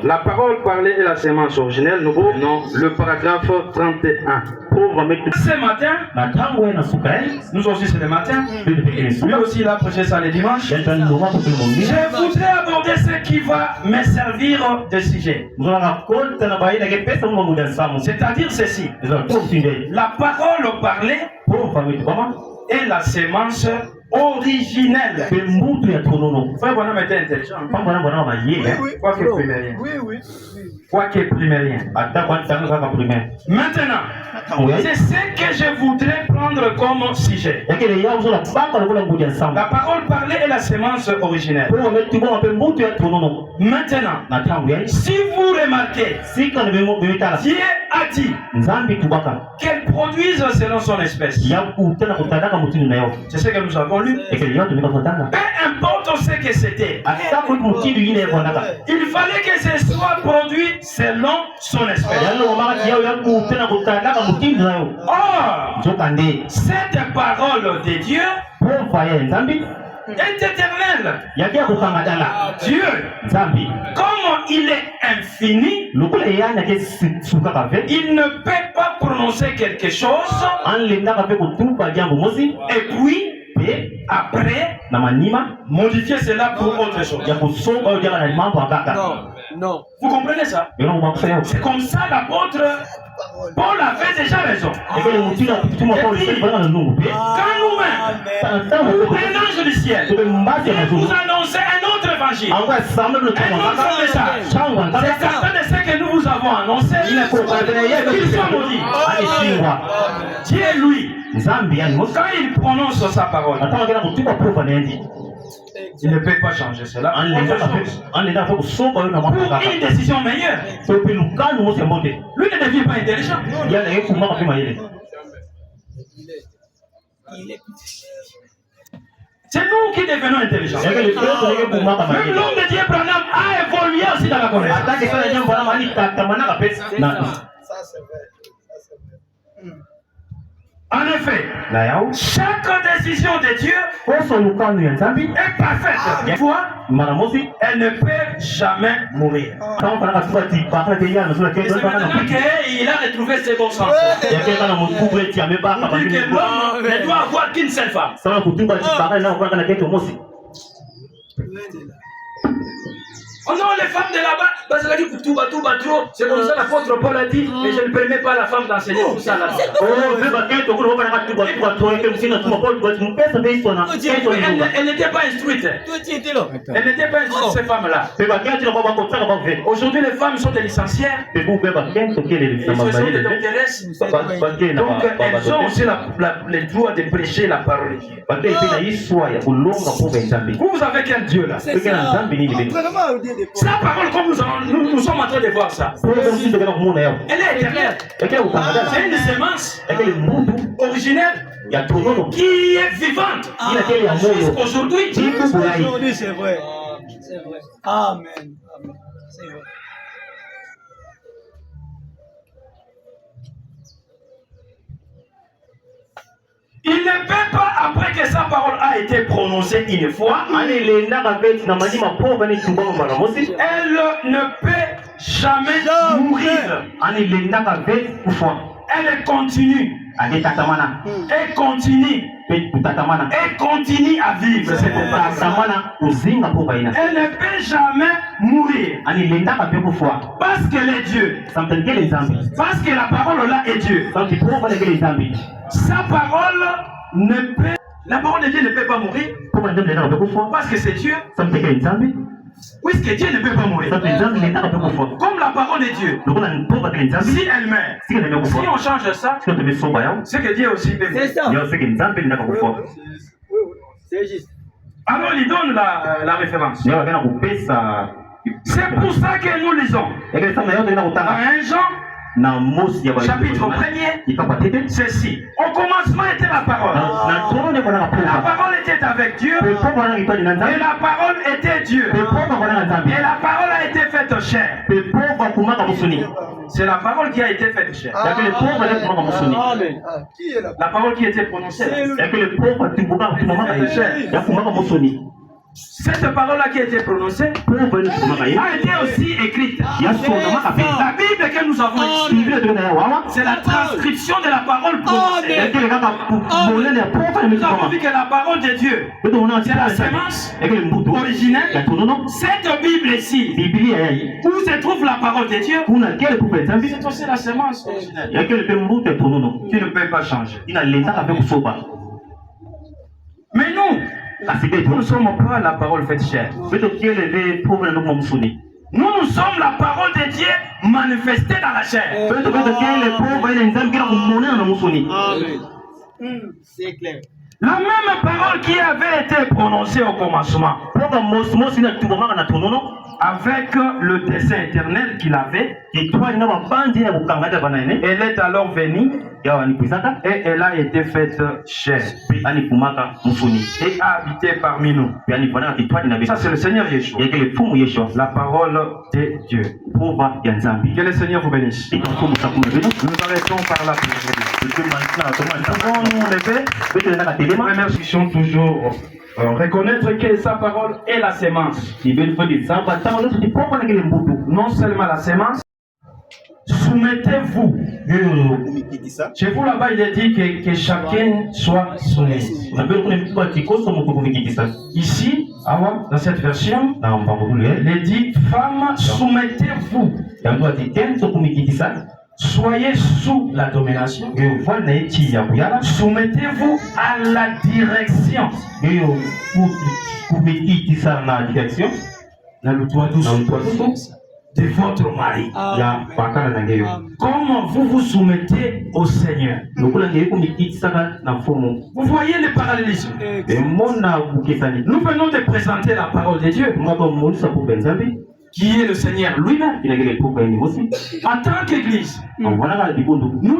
La parole parlée et la sémence originelle, nous prenons le paragraphe 31. Ce matin, nous aussi c'est le matin, lui aussi il a prêché ça le dimanche. Je voudrais aborder ce qui va me servir de sujet. C'est-à-dire ceci. La parole parlée et la sémence originelle. Frère Bonhomme était intelligent. Quoique primérien. Quoique primérien. Maintenant, c'est ce que je voudrais prendre comme sujet. La parole parlée est la sémence originelle. Maintenant, si vous remarquez, Dieu a dit qu'elle produise selon son espèce. C'est ce que nous avons lu. Peu importe ce que c'était, il fallait que ce soit produit selon son espèce. Or, cette parole de Dieu est éternelle. Dieu, comme il est infini, il ne peut pas prononcer quelque chose et puis après modifier cela pour autre chose. Non. Vous comprenez ça? C'est comme ça l'apôtre Paul avait déjà raison. Et puis, quand nous-mêmes, un ange du ciel, il vous annonce un autre évangile, un autre message, c'est certain de ce que nous vous avons annoncé, qu'il soit maudit. Dieu, lui, quand il prononce sa parole, il ne peut pas changer cela. Pour une décision meilleure. Lui ne devient pas intelligent. C'est nous qui devenons intelligents. Même l'homme de Dieu Branham a évolué aussi dans la connaissance. Ça, c'est vrai. En effet, chaque décision de Dieu est parfaite. Elle ne peut jamais mourir. C'est maintenant qu'il a retrouvé ses bons sens. Il dit que l'homme ne doit avoir qu'une seule femme. Oh non, les femmes de là-bas, parce que tout trop. C'est comme ça l'apôtre Paul a dit, mais je ne permets pas la femme d'enseigner tout ça là-bas. Elle n'était pas instruite. Elle n'était pas instruite, ces femmes-là. Aujourd'hui, les femmes sont des licenciaires. Elles sont des doctoresses. Donc, elles ont aussi le droit de prêcher la parole de Dieu. Vous avez quel Dieu là? Sa parole, comme nous sommes en train de voir ça, elle est éternelle. C'est une sémence originelle qui est vivante. Aujourd'hui, c'est vrai. C'est vrai. Amen. C'est vrai. il ne peut pas, après que sa parole a été prononcée une fois, elle ne peut jamais mourir. Elle continue. Elle continue et continue à vivre. C'est pour ça. Elle ne peut jamais mourir. Parce qu'elle est Dieu. Parce que la parole là est Dieu. Sa parole ne peut. La parole de Dieu ne peut pas mourir. Parce que c'est Dieu. Puisque Dieu ne peut pas mourir. Comme la parole est Dieu. Si elle meurt, si on change ça, c'est que Dieu aussi peut mourir. C'est juste. Alors il donne la référence. C'est pour ça que nous lisons. Dans 1 Jean, chapitre 1er, ceci. Au commencement était la parole. La parole était avec Dieu. Et la parole était Dieu. Et la parole a été faite chair. C'est la parole qui a été faite chair. La parole qui était prononcée. Cette parole-là qui a été prononcée a été aussi écrite. La Bible que nous avons ici, c'est la transcription de la parole prononcée. Nous avons vu que la parole de Dieu, c'est la sémence originelle. Cette Bible ici, où se trouve la parole de Dieu, c'est aussi la sémence originelle qui ne peut pas changer. Mais nous ne sommes pas la parole faite chair. Nous sommes la parole de Dieu manifestée dans la chair. C'est clair. La même parole qui avait été prononcée au commencement, avec le dessein éternel qu'il avait, elle est alors venue et elle a été faite chair et a habité parmi nous. Ça, c'est le Seigneur Yeshua, la parole de Dieu. Que le Seigneur vous bénisse. Nous arrêtons par là pour aujourd'hui. Nous remercions toujours reconnaître que sa parole est la sémence. Non seulement la sémence. Soumettez-vous. Chez vous là-bas, il est dit que chacun soit soumis. Ici, dans cette version, il est dit femmes, soumettez-vous. Soyez sous la domination. Soumettez-vous à la direction. De votre mari. Comment vous vous soumettez au Seigneur. Vous voyez le parallélisme. Nous venons de présenter la parole de Dieu, qui est le Seigneur lui-même. En tant qu'Église, nous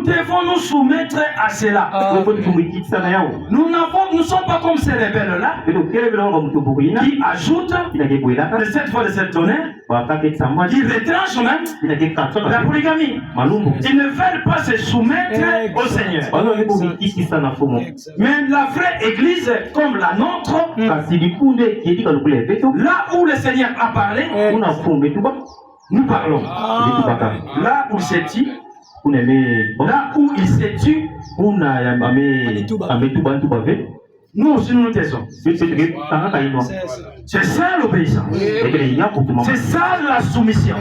devons nous soumettre à cela. Nous ne sommes pas comme ces rebelles-là qui ajoutent de cette fois de cette tonnerre, qui retranchent même la polygamie. Ils ne veulent pas se soumettre au Seigneur. Mais la vraie Église comme la nôtre, là où le Seigneur a parlé, nous parlons. Là où c'est dit, là où il s'est tu, nous aussi nous nous taisons. C'est ça l'obéissance. C'est ça la soumission.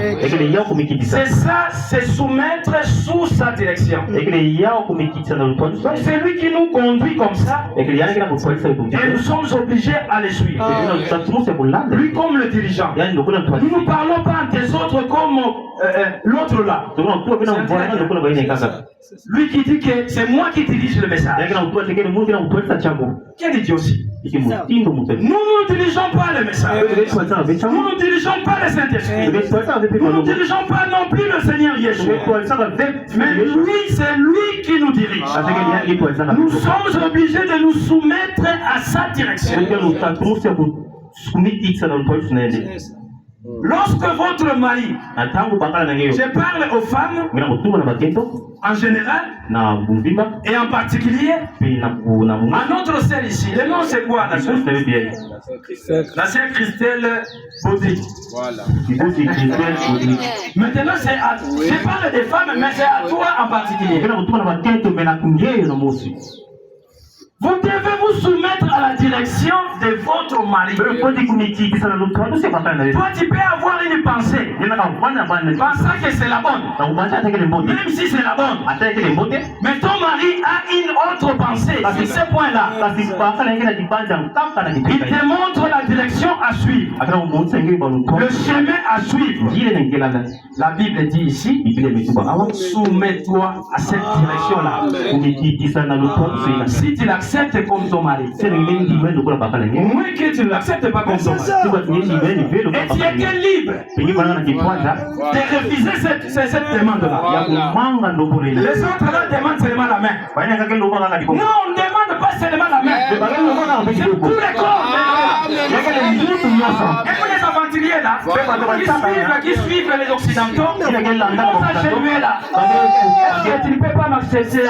C'est ça, c'est soumettre sous sa direction. C'est lui qui nous conduit comme ça. Et nous sommes obligés à le suivre. Lui comme le dirigeant. Nous ne parlons pas des autres comme l'autre là. Lui qui dit que c'est moi qui dirige le message. Quelle idiotie. Nous ne dirigeons pas le message. Nous ne dirigeons pas le Saint-Esprit. Nous ne dirigeons pas non plus le Seigneur Yeshua. Mais lui, c'est lui qui nous dirige. Nous sommes obligés de nous soumettre à sa direction. Lorsque votre mari, je parle aux femmes en général et en particulier à notre sœur ici, le nom c'est quoi la sœur? La sœur Christelle Baudry. Voilà. Maintenant je parle des femmes mais c'est à toi en particulier. Vous devez vous soumettre à la direction de votre mari. Toi, tu peux avoir une pensée, pensant que c'est la bonne, même si c'est la bonne. Mais ton mari a une autre pensée sur ce point-là. Il te montre la direction à suivre, le chemin à suivre. La Bible dit ici, soumets-toi à cette direction-là. Si tu l'acceptes comme ton mari, moins que tu ne l'acceptes pas comme ton mari, et tu es libre de refuser cette demande-là. Les autres là demandent seulement la main. Non, on ne demande pas seulement la main. C'est tout le corps. Et pour les aventuriers là, qui suivent les occidentaux, ils vont s'achever là. Tu ne peux pas m'accepter.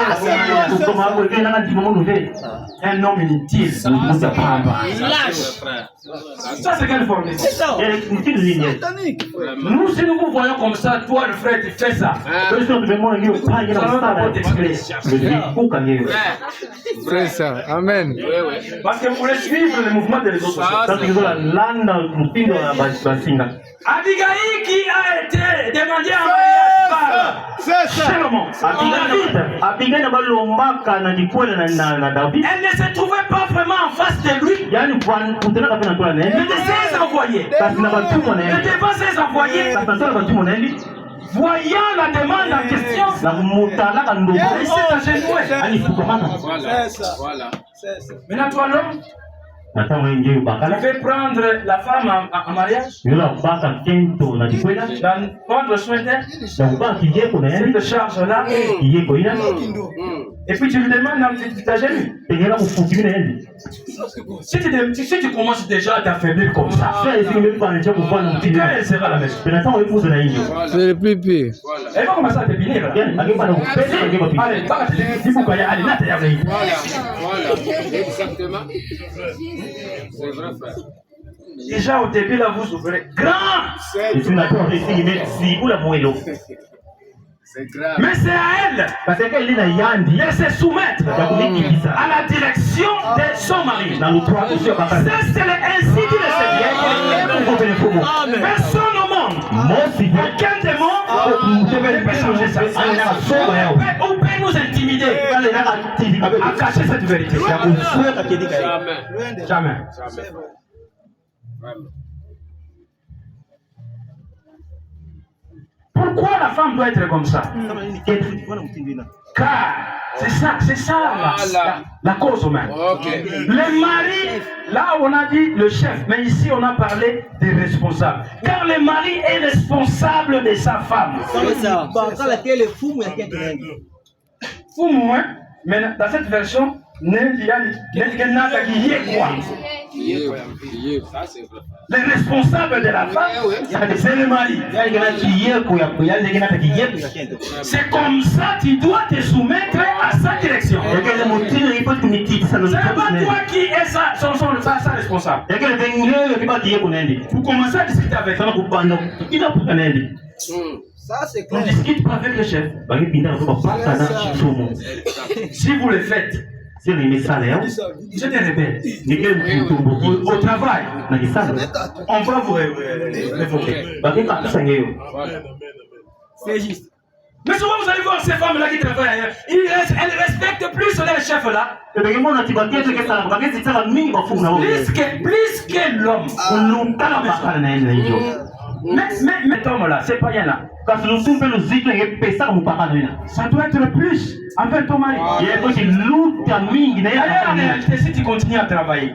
Un homme inutile. Ça c'est quelle formule? Nous, si nous vous voyons comme ça, toi le frère, tu fais ça. C'est ça. Amen. Parce que vous voulez suivre le mouvement des réseaux sociaux. Abigail qui a été demandé à mariage par Salomon. Elle ne se trouvait pas vraiment en face de lui. Mais de ses envoyés. Et devant ses envoyés, voyant la demande en question, il s'est agenouillé. Maintenant, toi, l'homme, tu veux prendre la femme en mariage, prendre soin d'elle, cette charge-là, et puis tu lui demandes un petit agenouille. Si tu commences déjà à t'affaiblir comme ça, quand elle sera à la maison, C'est le plus pire. elle va commencer à te punir. Allez, Exactement. C'est vrai, frère. déjà au début là vous ouvrez grand. C'est grave. Mais c'est à elle de se soumettre à la direction de son mari. Ça c'est ainsi dit le Seigneur. Personne au monde, aucun démon ne peut changer ça. On peut nous intimider à cacher cette vérité. Jamais. Pourquoi la femme doit être comme ça? Car c'est ça la cause même. Okay. Le mari, là on a dit le chef, mais ici on a parlé des responsables. Car le mari est responsable de sa femme. Fumu, hein? Mais dans cette version, le responsable de la femme, c'est le mari. C'est comme ça que tu dois te soumettre à sa direction. C'est pas toi qui es sa responsable. Vous commencez à discuter avec lui. Ça, c'est On ne clair. discute pas avec le chef. Si vous le faites, vous êtes rebelle. Au travail, on va vous révoquer. C'est juste. Mais souvent vous allez voir ces femmes-là qui travaillent ailleurs. Elles respectent plus les chefs-là. Plus que l'homme. Mais cet homme-là, c'est pas rien là. Ça doit être plus avec ton mari. D'ailleurs, en réalité, si tu continues à travailler,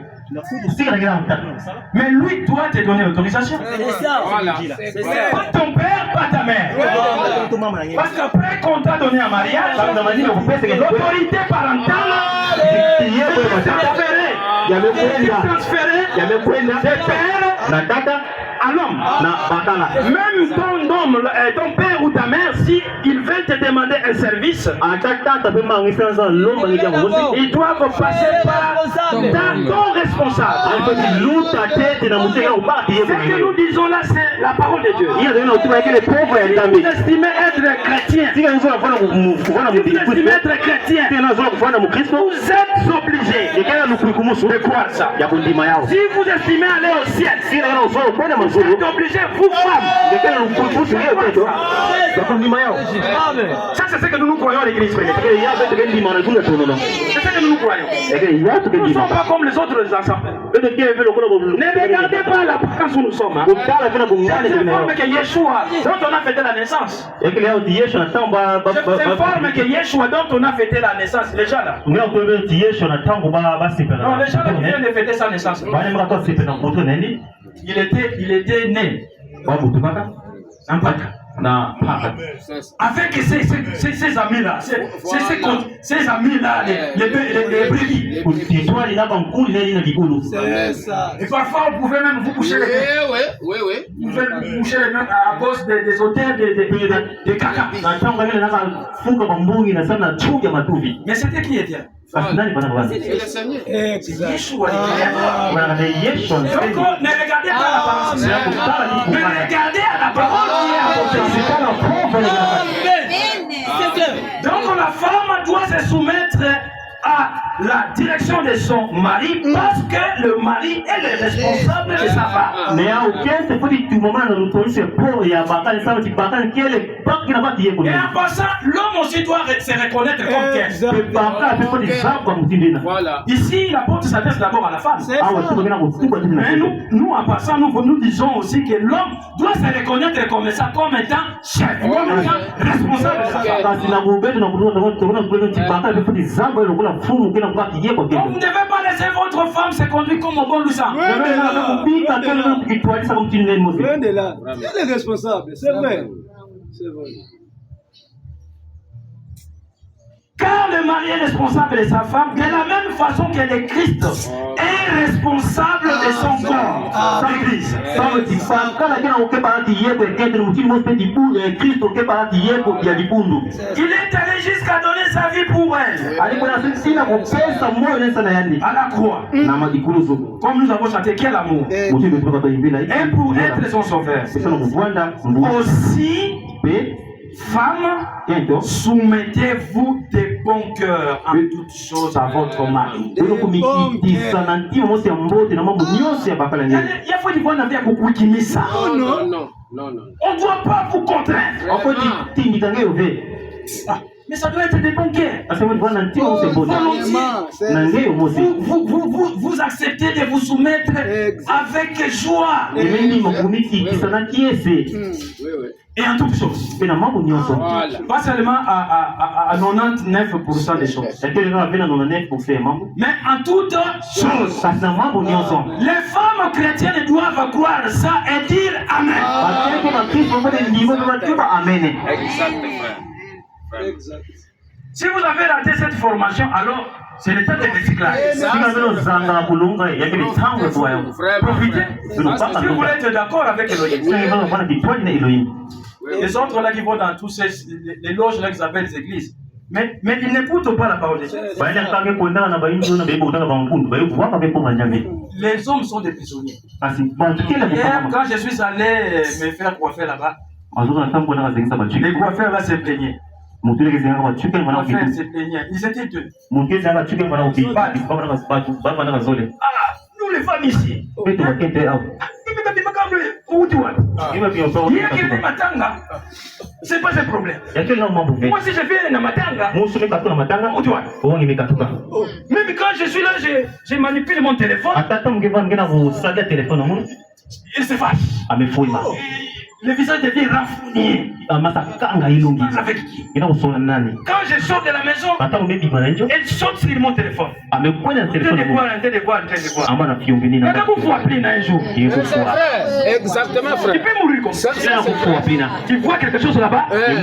mais lui doit te donner l'autorisation. C'est ça. Voilà. C'est ça. Pas ton père, pas ta mère. Parce qu'après qu'on t'a donné un mariage, l'autorité parentale est transférée de père à à l'homme. Même ton père ou ta mère, si ils veulent te demander un service, ils doivent passer par ton responsable. Ce que nous disons là, c'est la parole de Dieu. Si vous estimez être chrétien, vous êtes obligés de croire ça. Si vous estimez aller au ciel, vous êtes obligés, vous femmes. Ça, c'est ce que nous croyons à l'église. C'est ce que nous croyons. Nous ne sommes pas comme les autres ensembles. Ne regardez pas la fréquence où nous sommes. C'est forme que Yeshua, dont on a fêté la naissance. C'est forme que Yeshua, dont on a fêté la naissance. Les gens là. Non, les gens là qui viennent de fêter sa naissance. Il était né. Avec ces amis-là, ces amis-là, les brebis. Et parfois, vous pouvez même vous coucher les mains. Oui. Vous pouvez vous coucher les mains à cause des hôtels de caca. Mais c'était qui était? C'est le Seigneur. Yeshua. Donc, ne regardez pas la parole. Mais regardez à la parole qui est à donc la femme doit se soumettre à la direction de son mari parce que le mari est le responsable de sa femme. Et en passant, l'homme aussi doit se reconnaître comme tel. Voilà. Ici, l'apôtre s'adresse d'abord à la femme. Mais nous, en passant, nous disons aussi que l'homme doit se reconnaître comme ça, comme étant chef, comme étant responsable de sa femme. Donc, vous ne devez pas laisser votre femme se conduire comme un bon loussant. Loin de là. Elle est responsable, c'est vrai. C'est vrai. Car le mari est responsable de sa femme de la même façon que le Christ est responsable de son corps, sa église. Il est allé jusqu'à donner sa vie pour elle. À la croix. Comme nous avons chanté, quel amour. Et pour être son sauveur. Aussi, femmes, soumettez-vous de bon cœur en toutes choses à votre mari. Il faut dire ça. Non. On ne doit pas vous contraindre. Mais ça doit être des bons cœurs. Vous acceptez de vous soumettre avec joie. Et en toutes choses. Pas seulement à 99% des choses. Mais en toutes choses. Les femmes chrétiennes doivent croire ça et dire Amen. Exact. Si vous avez raté cette formation, alors c'est le temps de recyclage. Profitez. Si vous voulez être d'accord avec Elohim. Les autres là qui vont dans tous les loges là qu'ils appellent les églises. Mais ils n'écoutent pas la parole de Dieu. Les hommes sont des prisonniers. Hier, quand je suis allé me faire coiffer là-bas, les coiffeurs là se plaignaient. Ils étaient deux. Nous les femmes ici. C'est pas un problème. Moi si je viens à Matanga, même quand je suis là, je manipule mon téléphone. Il se fâche. Le visage devient renfrogné. Avec qui? Quand je sors de la maison, elle saute sur mon téléphone. En train de voir. Quand vous appelez un jour, Exactement, frère. tu peux mourir comme ça. Tu vois quelque chose là-bas, et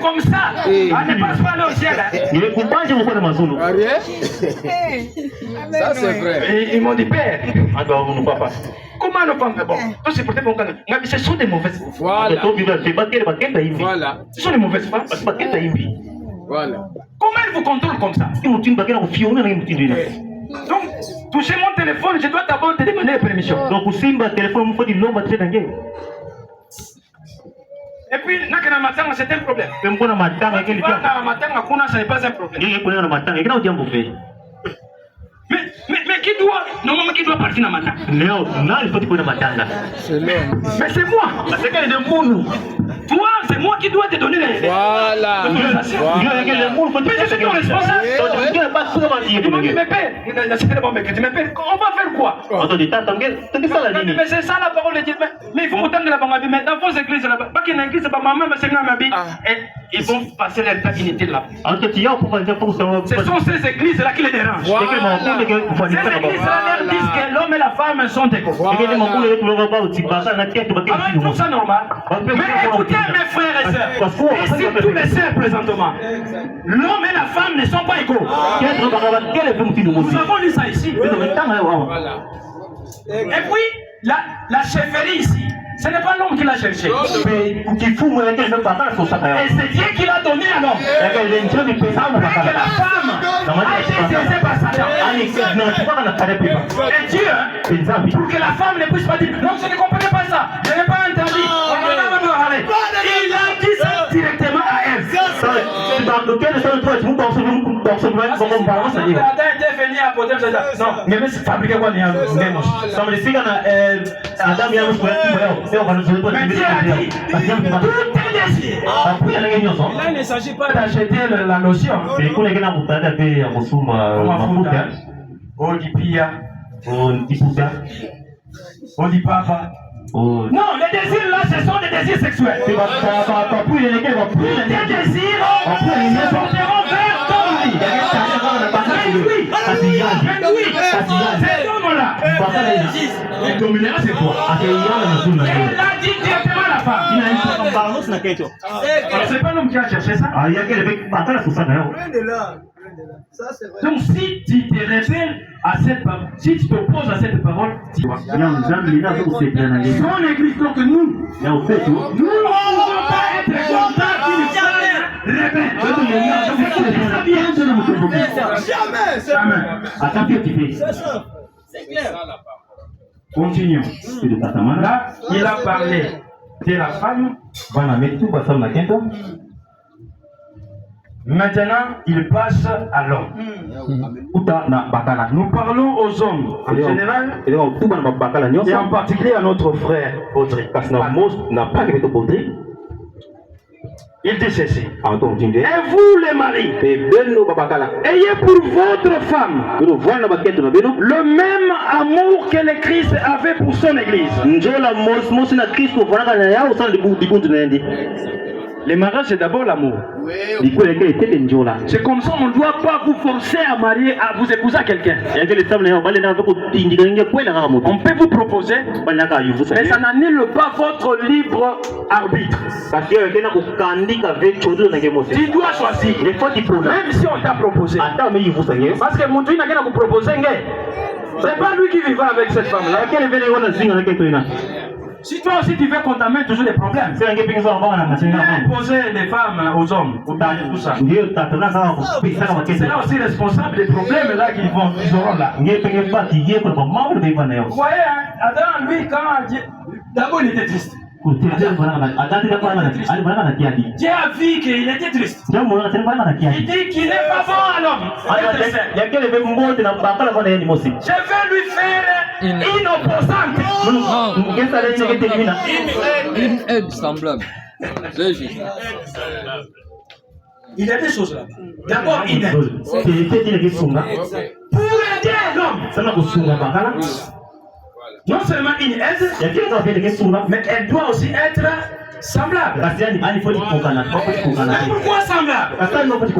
comme ça, on ne passe pas aller au ciel. Ça c'est vrai. Et ils m'ont dit, père, comment comment on fait bon? Donc c'est pour te montrer. Mais ce sont des mauvaises femmes. Voilà. Voilà. Ce sont des mauvaises femmes. Voilà. Comment ils vous contrôlent comme ça? Donc, toucher mon téléphone, je dois d'abord te demander la permission. Donc, Simba, téléphone, il faut dire non, et puis, c'est un problème. Ce n'est pas un problème. Mais qui doit, normalement, qui doit partir dans ma tête? Non, il faut dire matanga. C'est l'homme. Mais c'est moi. C'est qu'elle est de Mounou. Toi, c'est moi qui dois te donner les. Voilà. Mais je suis ton responsable. On va faire quoi? Mais c'est ça la parole de Dieu. Mais il faut autant de la banque. Mais dans vos églises, là-bas, pas qu'il y ait une église, maman, mais c'est un habit. Et ils vont passer leur intimité là. Ce sont ces églises-là qui les dérangent. Ces églises-là leur disent que l'homme et la femme sont égaux. Alors ils trouvent ça normal. Mais écoutez mes frères et sœurs, ici tous les sœurs présentement, l'homme et la femme ne sont pas égaux. Nous avons lu ça ici. Voilà. Et puis, la chefferie ici, ce n'est pas l'homme qui l'a cherché. Et c'est Dieu qui l'a donné à l'homme. Après que la femme a été cessée par Satan. Et Dieu, pour que la femme ne puisse pas dire non, je ne comprenais pas ça, je n'ai pas entendu. Il a dit ça directement à elle. Adam était venu à côté de ça. Non, mais c'est fabriqué quoi? Mais Dieu a dit, là, il ne s'agit pas d'acheter la lotion. On dit pia, on dit papa. Non, les désirs là, ce sont des désirs sexuels. Les désirs se porteront vers ton mari. C'est l'homme-là. Il dominera c'est quoi? Elle a dit directement à la femme. Alors c'est pas l'homme qui a cherché ça. Donc si tu te réfères à cette parole, si tu t'opposes à cette parole, tu vas. Son église, donc nous ne pouvons pas être contents d'une femme rebelle. Jamais. C'est clair. Continuons. Là, il a parlé de la femme. Maintenant, il passe à l'homme. Nous parlons aux hommes en général et en particulier à notre frère Audrey. Il dit ceci. Et vous les maris, ayez pour votre femme le même amour que le Christ avait pour son église. Le mariage, c'est d'abord l'amour. C'est comme ça, on ne doit pas vous forcer à marier, à vous épouser à quelqu'un. On peut vous proposer, mais ça n'annule pas votre libre arbitre. Tu dois choisir, même si on t'a proposé. Parce que mon Dieu n'a qu'à vous proposer. C'est pas lui qui vivra avec cette femme-là. Si toi aussi tu veux contaminer toujours des problèmes, imposer les femmes aux hommes, tout ça. C'est là aussi responsable des problèmes là qu'ils auront là. Vous voyez, Adam, lui, quand d'abord il était triste. Dieu a vu qu'il était triste. Il dit qu'il n'est pas bon à l'homme. Je vais lui faire une opposante. Une aide semblable. C'est juste. Il y a des choses là. D'abord, une aide. Pour aider l'homme. Non seulement une aide, mais elle doit aussi être semblable. Pourquoi semblable?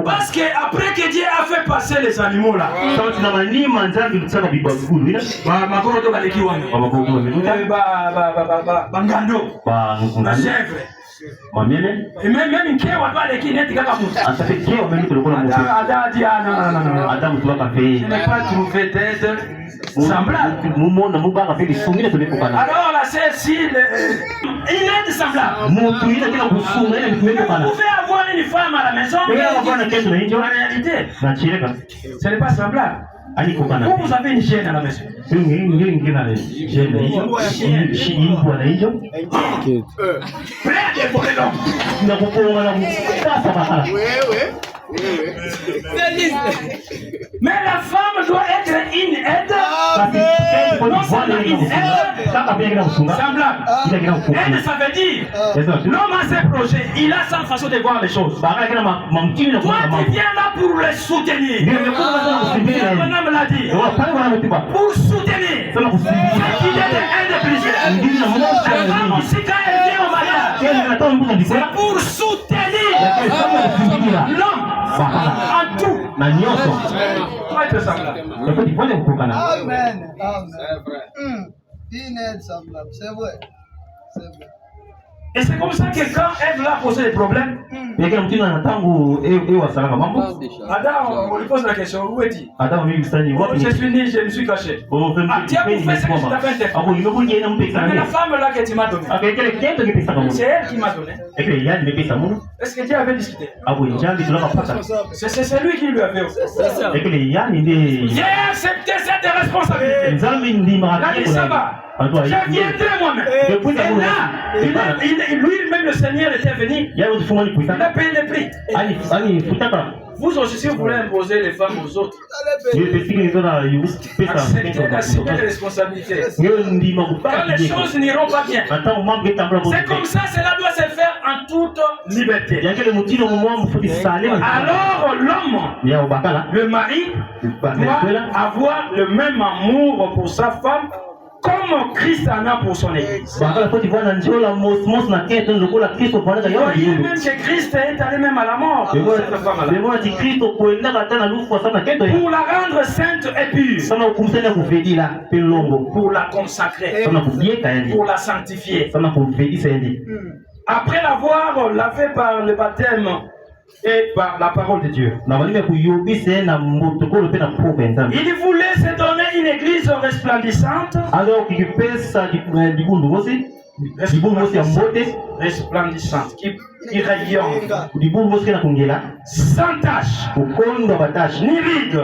Parce qu'après que Dieu a fait passer les animaux là, la chèvre, Mamele. Et même une qui va pas les qui n'est pas comme ça. Ça fait qui on met le colon. Adam dit non. Adam tu vas pas faire. Je n'ai pas trouvé d'aide semblable. Alors là c'est si une aide semblable. Vous pouvez avoir une femme à la maison, mais en réalité, ce n'est pas semblable. Vous avez une gêne à la maison. Prêt à dévorer l'homme. Mais la femme doit être une aide. Non seulement une aide semblable. Aide, ça veut dire l'homme a ses projets, il a sa façon de voir les choses. Toi tu viens là pour le soutenir. Le bonhomme l'a dit. Pour soutenir. C'est qu'il y a des aides plus. La femme aussi quand elle vient au mariage, c'est pour soutenir l'homme. En tout. Amen. Une aide semblable, c'est vrai. Et c'est comme ça que quand Ève l'a posé des problèmes, Adam, on lui pose la question, où est-il? Je suis né, je me suis caché. Tu as fait ce que je t'avais interprété. Mais la femme là que tu m'as donnée, c'est elle qui m'a donné. Est-ce que Dieu avait discuté? C'est lui qui lui avait offert. J'ai accepté cette responsabilité. Il a dit ça va. Je viendrai moi-même. Et là, lui-même, le Seigneur était venu. Il a payé le prix. Vous aussi, si vous voulez imposer les femmes aux autres, acceptez d'assumer les responsabilités. Quand les choses n'iront pas bien, c'est comme ça, cela doit se faire en toute liberté. Alors l'homme, le mari, doit avoir le même amour pour sa femme comme Christ en a pour son église. Vous voyez même que Christ est allé même à la mort pour cette femme-là. Pour la rendre sainte et pure. Pour la consacrer. Pour la sanctifier. Après l'avoir lavé par le baptême et par la parole de Dieu. Il voulait se donner une église resplendissante. Resplendissante, qui rayonne, sans tache, ni ride,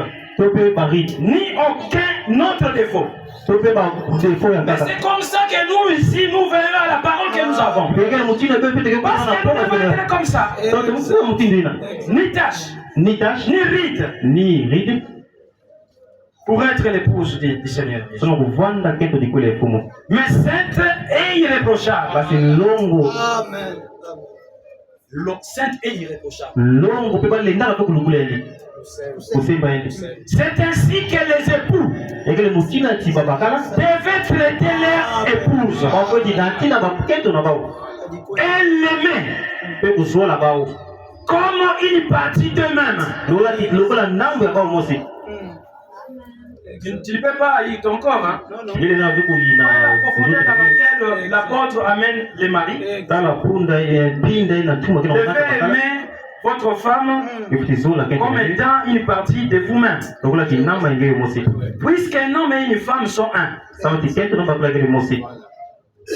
ni aucun autre défaut. Mais c'est comme ça que nous ici, nous verrons la parole que nous avons. Parce que nous devons être comme ça. Ni tache, ni ride. Pour être l'épouse du Seigneur. Mais sainte et irréprochable. Amen. Sainte et irréprochable. C'est ainsi que les époux devaient traiter leur épouse et l'aimer comme une partie d'eux-mêmes. Tu ne peux pas haïr ton corps, hein? Non. La profondeur dans laquelle l'apôtre amène les maris. Vous devez aimer votre femme comme étant une partie de vous-même. Puisqu'un homme et une femme sont un.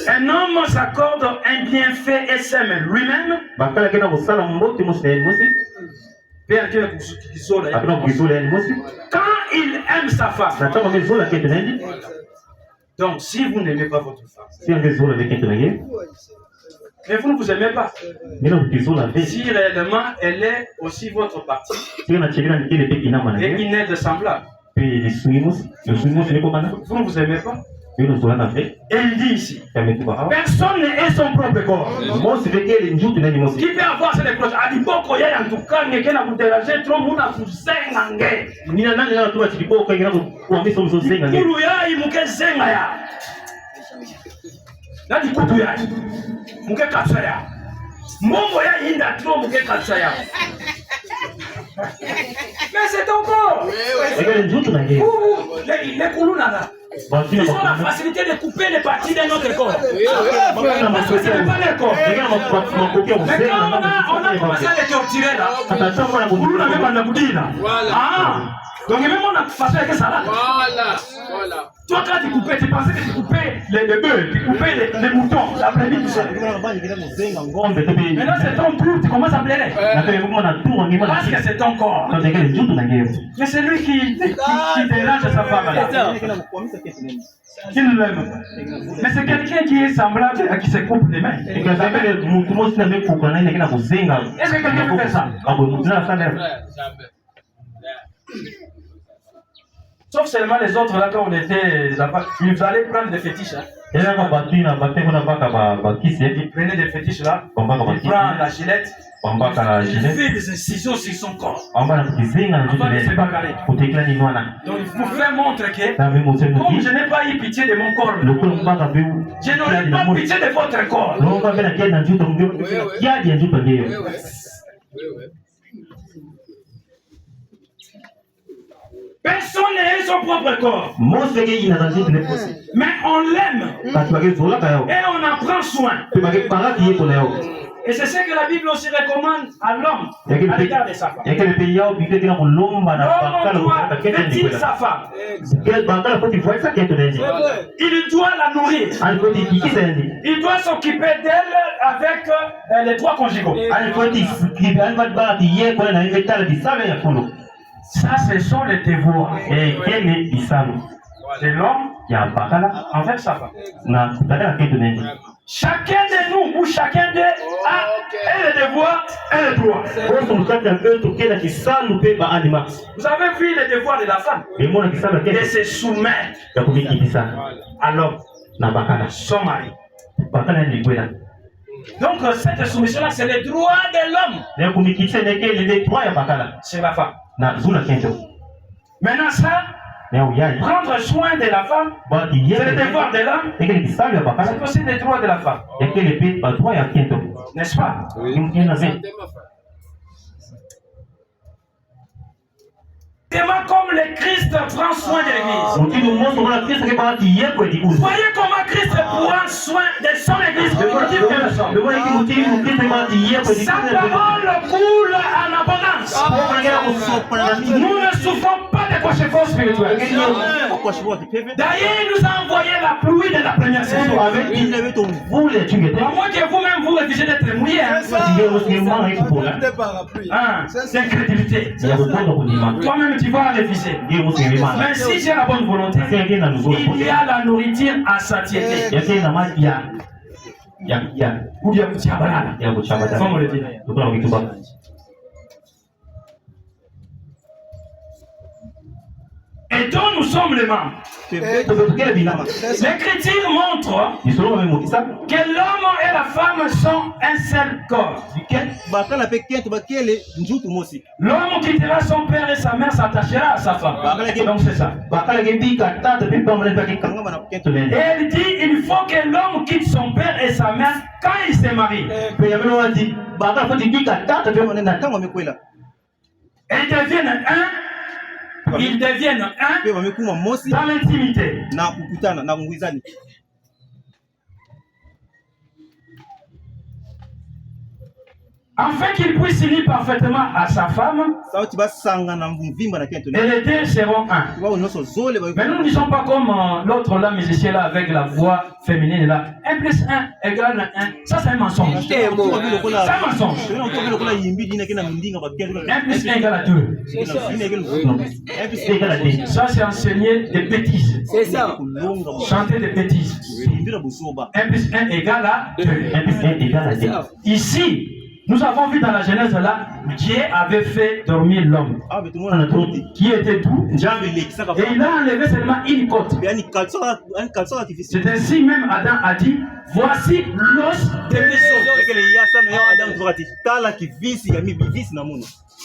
Un homme s'accorde un bienfait et s'aime lui-même. Quand il aime sa femme. Donc, si vous n'aimez pas votre femme, mais vous ne vous aimez pas. Si réellement elle est aussi votre partie, et une aide semblable, vous ne vous aimez pas. Elle dit ici, personne n'est son propre corps. Qui peut avoir ces reproches? Adiboko ya en tout cas n'est qu'un vous déranger trop muna kuzengange. Kulu ya imuke zenga ya. Nadi kutu ya. Muke katsa ya. Mongo ya inda trop muke katsa ya. Mais c'est ton corps. Les kulunana. Ils ont la facilité de couper les parties d'un autre corps. Oui, oui. Parce que ce n'est pas leur corps. Mais quand on a commencé à les torturer là, on n'a même pas de boudin là. Voilà. Ah, donc même on a passé avec ça là. Voilà. Voilà. Toi, quand tu coupais, tu pensais que tu coupais les bœufs, tu coupais les moutons, l'après-midi, tout ça. Maintenant, c'est ton tour, tu commences à blairer. Parce que c'est ton corps. Mais c'est lui qui dérange sa femme là. Qu'il l'aime. Mais c'est quelqu'un qui est semblable à qui se coupe les mains. Est-ce que quelqu'un peut faire ça? Sauf seulement les autres là, quand on était là-bas, ils allaient prendre des fétiches. Hein. Ils prenaient des fétiches là, ils prennent la gilette, il fait des incisions sur son corps. Avant de se bagarrer. Donc il faut faire montrer que, comme je n'ai pas eu pitié de mon corps, je n'aurai pas pitié de votre corps. Personne n'est son propre corps. Mais on l'aime. Et on en prend soin. Et c'est ce que la Bible aussi recommande à l'homme à l'égard de sa femme. L'homme doit vêtir sa femme. Il doit la nourrir. Il doit s'occuper d'elle avec les trois conjugaux. Ça, ce sont les devoirs. Et quel est de l'homme envers sa femme. Chacun de nous ou chacun d'eux a le devoir et le droit. Vous avez vu le devoir de la femme de se soumettre à l'homme, son mari. Donc cette soumission-là, c'est le droit de l'homme. C'est la femme. Maintenant ça, prendre soin de la femme, c'est le devoir de l'homme, c'est aussi le droit de la femme. N'est-ce pas? Comme le Christ prend soin de l'église. Voyez comment Christ prend soin de son église. Sa parole coule en abondance. Nous ne souffrons pas de cochons spirituels. D'ailleurs, il nous a envoyé la pluie de la première saison. À moins que vous-même vous refusez d'être mouillé. C'est incrédulité. Toi-même, tu vas refuser. Mais si j'ai la bonne volonté, il y a la nourriture à satiété. Et dont nous sommes les membres. L'Écriture montre que l'homme et la femme sont un seul corps. L'homme quittera son père et sa mère, s'attachera à sa femme. Donc c'est ça. Et elle dit il faut que l'homme quitte son père et sa mère quand il se marie. Et ils deviennent un. Ils deviennent un dans l'intimité. Afin qu'il puisse s'unir parfaitement à sa femme, et les deux seront un. Mais nous ne disons pas comme l'autre là, musicien là, avec la voix féminine là. 1 plus 1 égale 1. Ça, c'est un mensonge. C'est un mensonge. 1 plus 1 égale 2. Ça, c'est enseigner des bêtises. C'est ça. Chanter des bêtises. 1 plus 1 égale à 2. Ici, nous avons vu dans la Genèse là, Dieu avait fait dormir l'homme qui était doux et il a enlevé seulement une côte. C'est ainsi même Adam a dit voici l'os de mes os.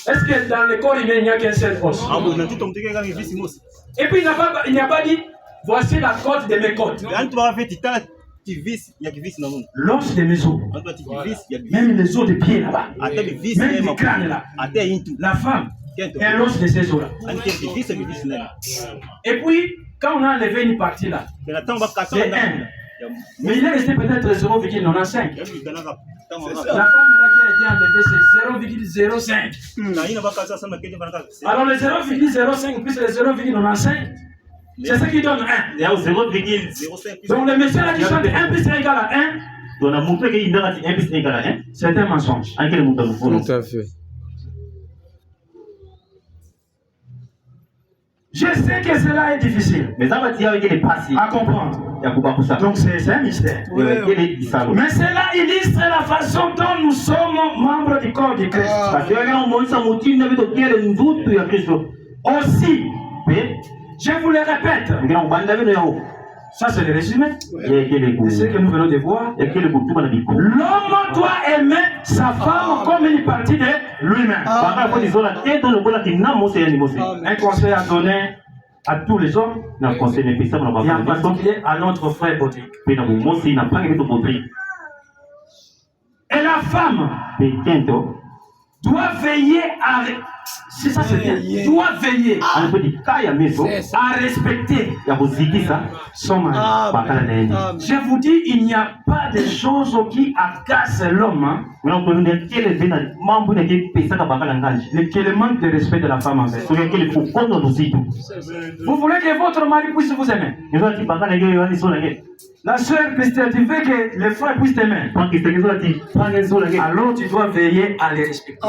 Est-ce que dans le corps humain il n'y a qu'un seul os? Et puis il n'y a pas dit voici la côte de mes côtes. L'os de mes os, même les os de pied là-bas, même les crânes là. La femme un l'os de ces eaux-là. Et puis, quand on a enlevé une partie là, c'est 1. Mais il est resté peut-être 0,95. La femme là qui a été enlevée, c'est 0,05. Alors le 0,05 plus le 0,95, c'est ce qui donne 1. Donc le monsieur là qui chante 1 plus 1 égale à 1, on a montré qu'il y a 1 plus 1 égale à 1. c'est un mensonge. Tout à fait. Je sais que cela est difficile Mais ça va dire qu'il est passé. à comprendre. Donc c'est un mystère. Mais cela illustre la façon dont nous sommes membres du corps de Christ. Aussi, je vous le répète, ça c'est le résumé de ce que nous venons de voir. L'homme doit aimer sa femme comme une partie de lui-même. Un conseil à donner à tous les hommes et en particulier à notre frère Baudry. Et la femme doit veiller à... C'est ça, c'est bien. Doit veiller à respecter son mari. Je vous dis, il n'y a pas de choses qui agacent l'homme que le manque de respect de la femme envers. Vous voulez que votre mari puisse vous aimer. La sœur Christiane, tu veux que le frère puisse t'aimer. Alors tu dois veiller à les respecter.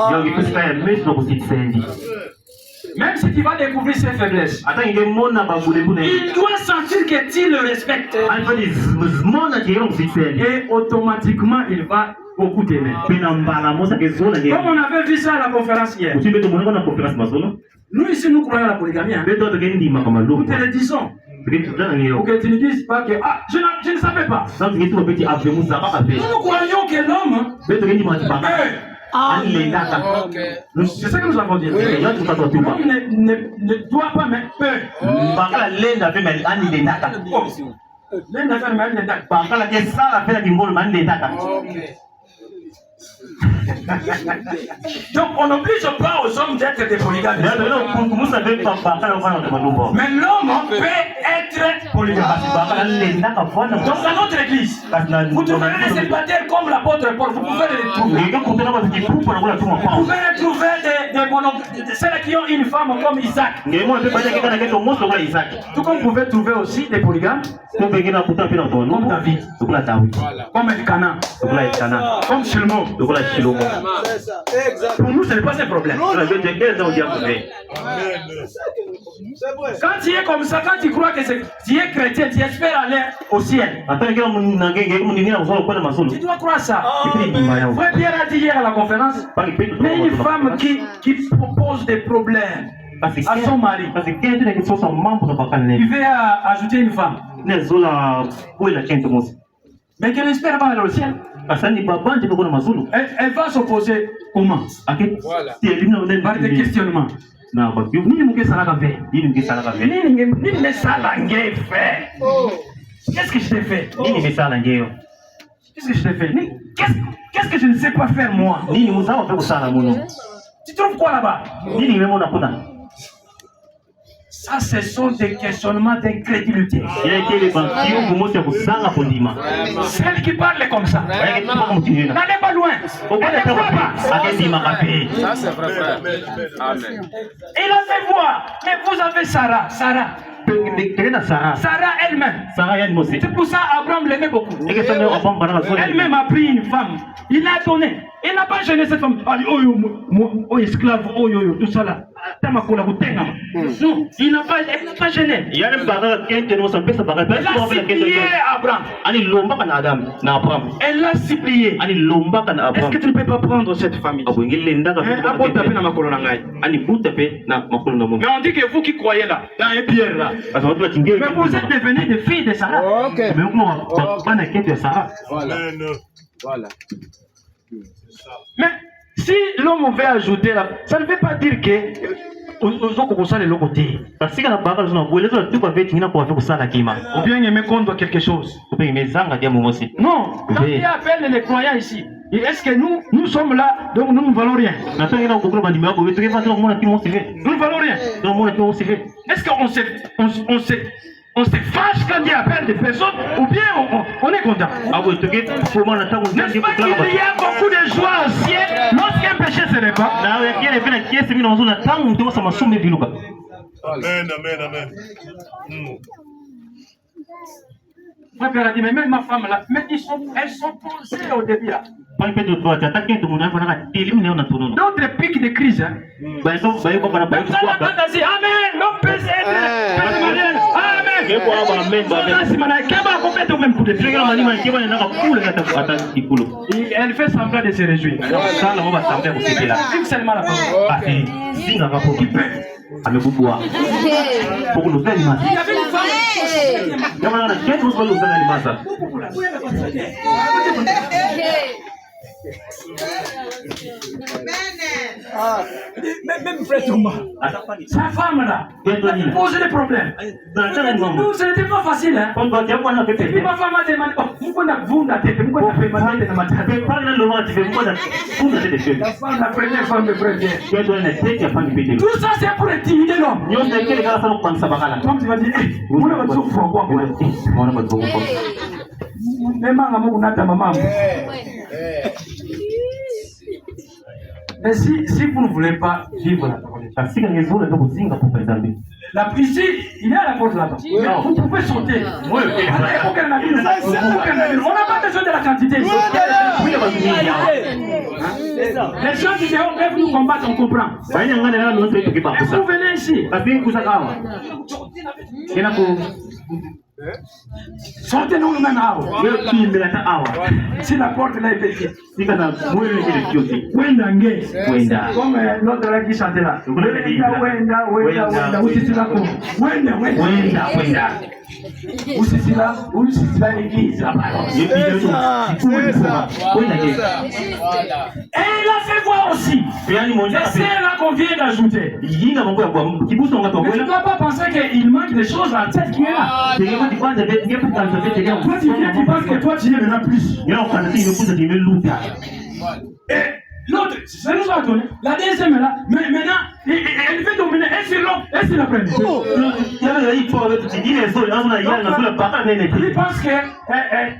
Même si tu vas découvrir ses faiblesses, il doit sentir que tu le respectes. Et automatiquement, il va beaucoup t'aimer. Comme on avait vu ça à la conférence hier. Nous ici, nous croyons à la polygamie. Nous te le disons. Pour que tu ne dises pas que je ne savais pas. Nous croyons que l'homme c'est ça que nous avons dit. L'homme ne doit pas mais donc on n'oblige pas aux hommes d'être des polygames. Mais l'homme peut être polygame. Donc dans notre église, vous trouverez les célibataires comme l'apôtre Paul. Vous pouvez les trouver. Vous pouvez trouver celles qui ont une femme comme Isaac. Tout comme vous pouvez trouver aussi des polygames comme David, comme Elkanah, comme Shlomo. Pour nous, ce n'est pas un problème. Quand tu es comme ça, quand tu crois que tu es chrétien, tu espères aller au ciel. Tu dois croire ça. Frère Pierre a dit hier à la conférence, mais une femme qui propose des problèmes à son mari, il veut ajouter une femme, mais qu'elle espère pas aller au ciel. Elle va s'opposer comment? Par des questionnements. Qu'est-ce que je t'ai fait? Qu'est-ce que je t'ai fait? Qu'est-ce que je ne sais pas faire moi? Tu trouves quoi là-bas? Ça, ce sont des questionnements d'incrédulité. Celle qui parle comme ça, n'allez pas loin. Elle ne croit pas. Ça, c'est vrai, frère. Amen. Il a fait voir. Mais vous avez Sarah elle-même. C'est pour ça Abraham l'aimait beaucoup. Elle-même a pris une femme. Il l'a donnée. Il n'a pas gêné cette femme. Oh, esclave, tout ça là. Non, il n'a pas gêné. Il a supplié Abraham. Elle l'a supplié. Est-ce que tu ne peux pas prendre cette famille? Mais on dit que vous qui croyez là, dans un pierre là, mais vous êtes devenus des filles de Sarah. Voilà. Mais si l'homme veut ajouter là, ça ne veut pas dire que ou bien aimer contre quelque chose. Non, quand il appelle les croyants ici, Est-ce que nous sommes là, donc nous ne valons rien? Nous ne valons rien. Est-ce qu'on se fâche quand Dieu appelle des personnes ou bien on est content? N'est-ce pas qu'il y a beaucoup de joie au ciel lorsqu'un péché se répand? Amen, amen, amen. Ma père a dit, mais même ma femme là, mais elles sont posées au début là. D'autres pics de crise. Hein. Même ça, on entend dire Amen, l'homme peut s'aider. Amen. Elle fait semblant de se réjouir. Vive seulement la parole. Qui peut. Pour nous faire l'image. Il y avait une femme. Même frère Thomas, sa femme là, elle posait des problèmes. Nous, ce n'était pas facile. Hein? Et puis ma femme a demandé, la première femme de frère. Tout ça c'est pour intimider l'homme. Comme tu vas dire, mais si vous ne voulez pas vivre la parole, ici, il y a la porte là-bas. Vous pouvez sauter. On n'a pas besoin de la quantité. Les gens qui peuvent nous combattre, on comprend. Et vous venez ici. Sortez-nous nous-mêmes à si la porte là est petite. Comme l'autre là qui chantait là. Usisila l'église. Et il a fait voir aussi. C'est là qu'on vient d'ajouter. Tu ne dois pas penser qu'il manque des choses à la tête qui est là. Toi tu viens, tu penses que toi tu es maintenant plus. Et l'autre, ça nous a donné. La deuxième est là. Mais maintenant, elle veut dominer. Elle sur l'homme, elle sur la première. Il pense que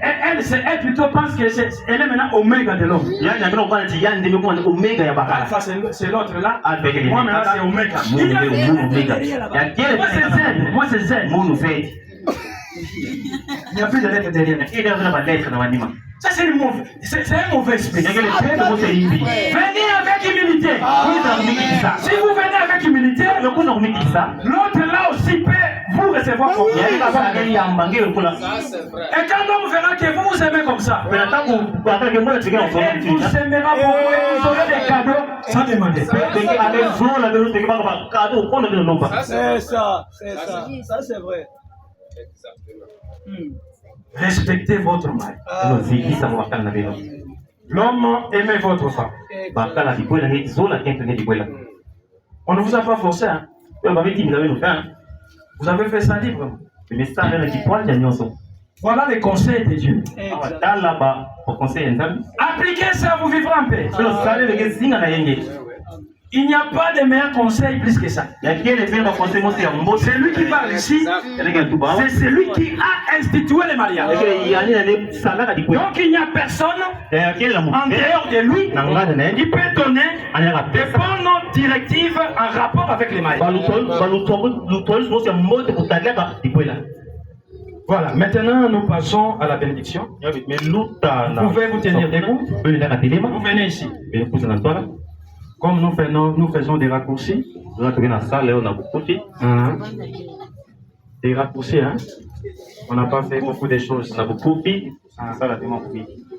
elle plutôt pense que elle est maintenant Oméga de l'homme. C'est l'autre là. Moi maintenant c'est Oméga. Moi c'est Z. Il n'y a plus de lettres derrière. Ça c'est un mauvais esprit. Venez avec humilité. Si vous venez avec humilité, l'autre là aussi peut vous recevoir comme ça. Et quand on verra que vous vous aimez comme ça, il vous aimera beaucoup et vous aurez des cadeaux sans demander. C'est ça, ça c'est vrai. Respectez votre mari. L'homme aimez votre femme. On ne vous a pas forcé. Hein? Vous avez fait ça librement. Voilà les conseils de Dieu. Appliquez ça, vous vivrez en paix. Il n'y a pas de meilleur conseil plus que ça. C'est lui qui parle ici. C'est celui qui a institué le mariage. Donc il n'y a personne en dehors de lui qui peut donner des bonnes directives en rapport avec les mariages. Voilà, maintenant nous passons à la bénédiction. Vous pouvez vous tenir debout. Vous venez ici. Comme nous faisons des raccourcis. Des raccourcis, hein? On n'a pas fait beaucoup de choses. Vous pouvez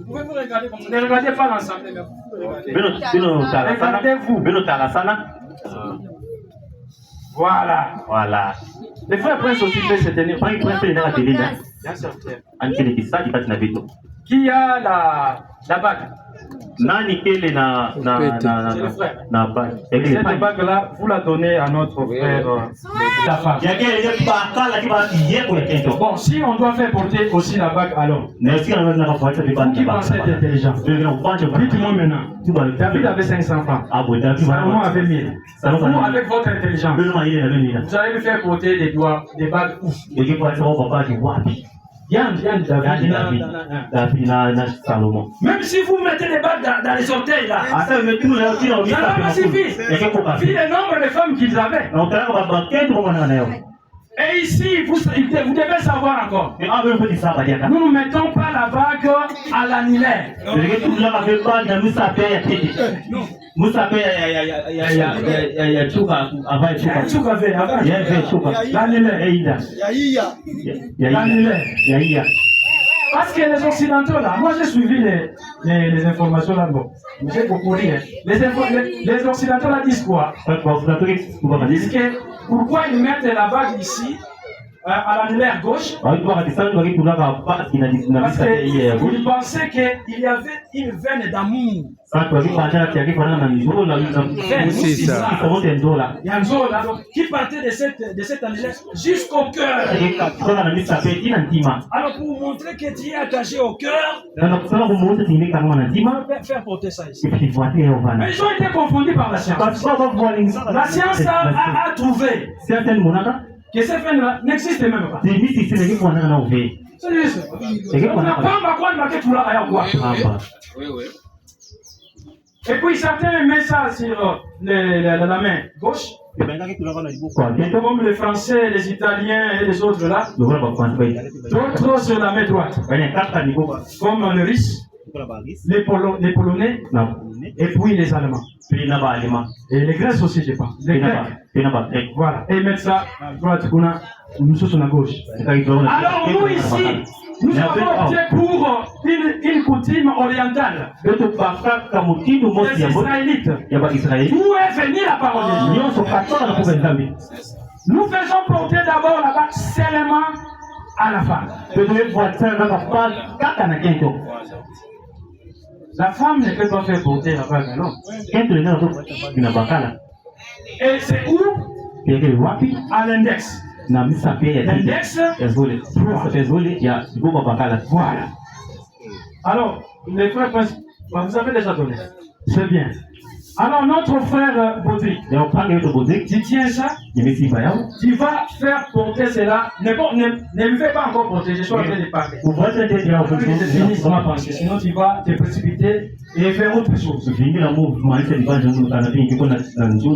vous regarder comme ça. Ne regardez pas l'ensemble. Regardez-vous. Voilà. Les frères princes aussi peuvent se tenir. Qui a La bague. Nani kele na bague. Cette bague-là, vous la donnez à notre frère, ta femme. Bon, si on doit faire porter aussi la bague, alors. Vous qui pensez être intelligent? Dites-moi maintenant. David avait 500 francs. Salomon avait 1000. Vous, avec votre intelligence, vous allez lui faire porter des bagues où? Salomon. Même si vous mettez des bagues dans les orteils là, ça ne va pas suffire. Vu le nombre de femmes qu'ils avaient. Et ici, vous devez savoir encore. Nous ne mettons pas la bague à l'annulaire. Parce que les Occidentaux là, moi j'ai suivi les informations là, bon, j'ai beaucoup ri. Les Occidentaux là disent quoi? Ils disent que pourquoi ils mettent la bague ici à l'annulaire gauche? Parce qu'ils pensaient qu'il y avait une veine d'amour. C'est ça. Il y a un zoo là qui partait de cette annulaire jusqu'au cœur. Alors pour vous montrer que tu es attaché au cœur, faire porter ça ici. Mais ils ont été confondus par la science. La science a trouvé que ces veines-là n'existent même pas. C'est juste. On n'a pas marqué tout là. Oui, oui. Et puis certains mettent ça sur la main gauche. Comme les Français, les Italiens et les autres là. D'autres sur la main droite. Comme le Russe, les Polonais et puis les Allemands. Et les Grecs aussi, je pense. Les Grecs. Voilà. Et ils mettent ça à droite, nous sommes à gauche. Alors nous ici, nous avons opté pour une coutume orientale. Les Israélites. Où est venue la parole de Dieu? Nous faisons porter d'abord la bague seulement à la femme. La femme ne peut pas faire porter la bague à l'homme. Et c'est où? À l'index. L'index. Voilà. Alors, les frères, vous avez déjà donné. C'est bien. Alors, notre frère Baudry, tu tiens ça, tu vas faire porter cela. Ne lui fais pas encore porter, je suis en train de parler. Sinon, tu vas te précipiter et faire autre chose.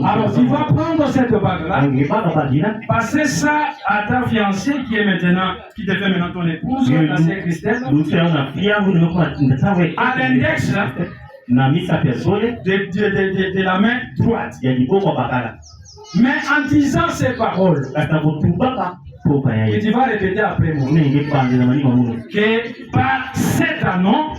Alors, tu vas prendre cette bague-là, passer ça à ta fiancée qui devient maintenant ton épouse, la sœur Christelle, à l'index là. De la main droite. Mais en disant ces paroles, que tu vas répéter après moi, que par cet anneau,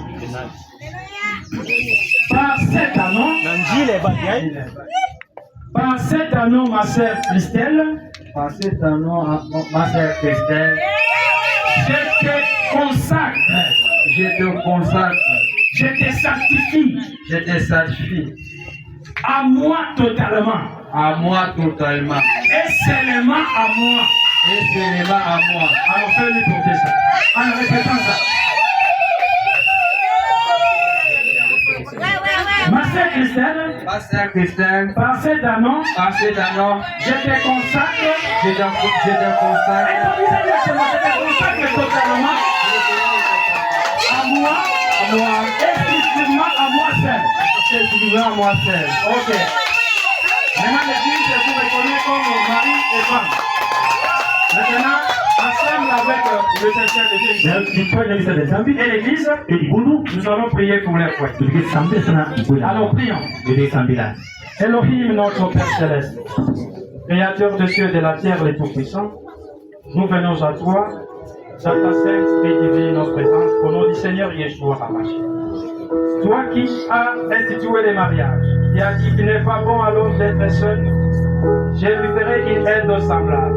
ma sœur Christelle, je te consacre, je te sanctifie, à moi totalement, et seulement à moi, Alors fais-lui porter ça, en répétant ça. Ma sœur Christelle, par cet anneau, je te consacre, et totalement à moi, exclusivement à moi seul. Ok. Maintenant, l'église, je vous reconnais comme mari et femme. Maintenant, ensemble avec le Saint-Père de Dieu et l'église, nous allons prier pour les frères. Alors prions. Elohim, notre Père Céleste, Créateur de cieux et de la terre, les tout-puissants, nous venons à toi, dans ta sainte et divine présence, au nom du Seigneur Yeshua HaMashiach. Toi qui as institué les mariages, qui as dit qu'il n'est pas bon à l'homme d'être seul, je lui ferai une aide semblable.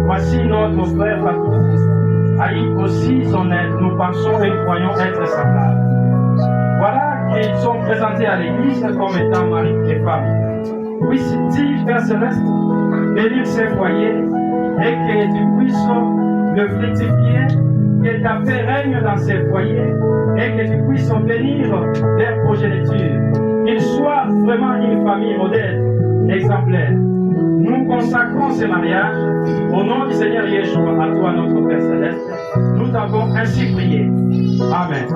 Voici notre frère Fatou, a eu aussi son aide, nous pensons et croyons être semblables. Voilà qu'ils sont présentés à l'église comme étant mari et femme. Puisses-tu, Père Céleste, bénir ces foyers et que tu puisses le fructifier, que ta paix règne dans ces foyers et que tu puisses bénir leur progéniture. Qu'ils soient vraiment une famille modèle, exemplaire. Nous consacrons ce mariage au nom du Seigneur Yeshua, à toi, notre Père Céleste. Nous t'avons ainsi prié. Amen.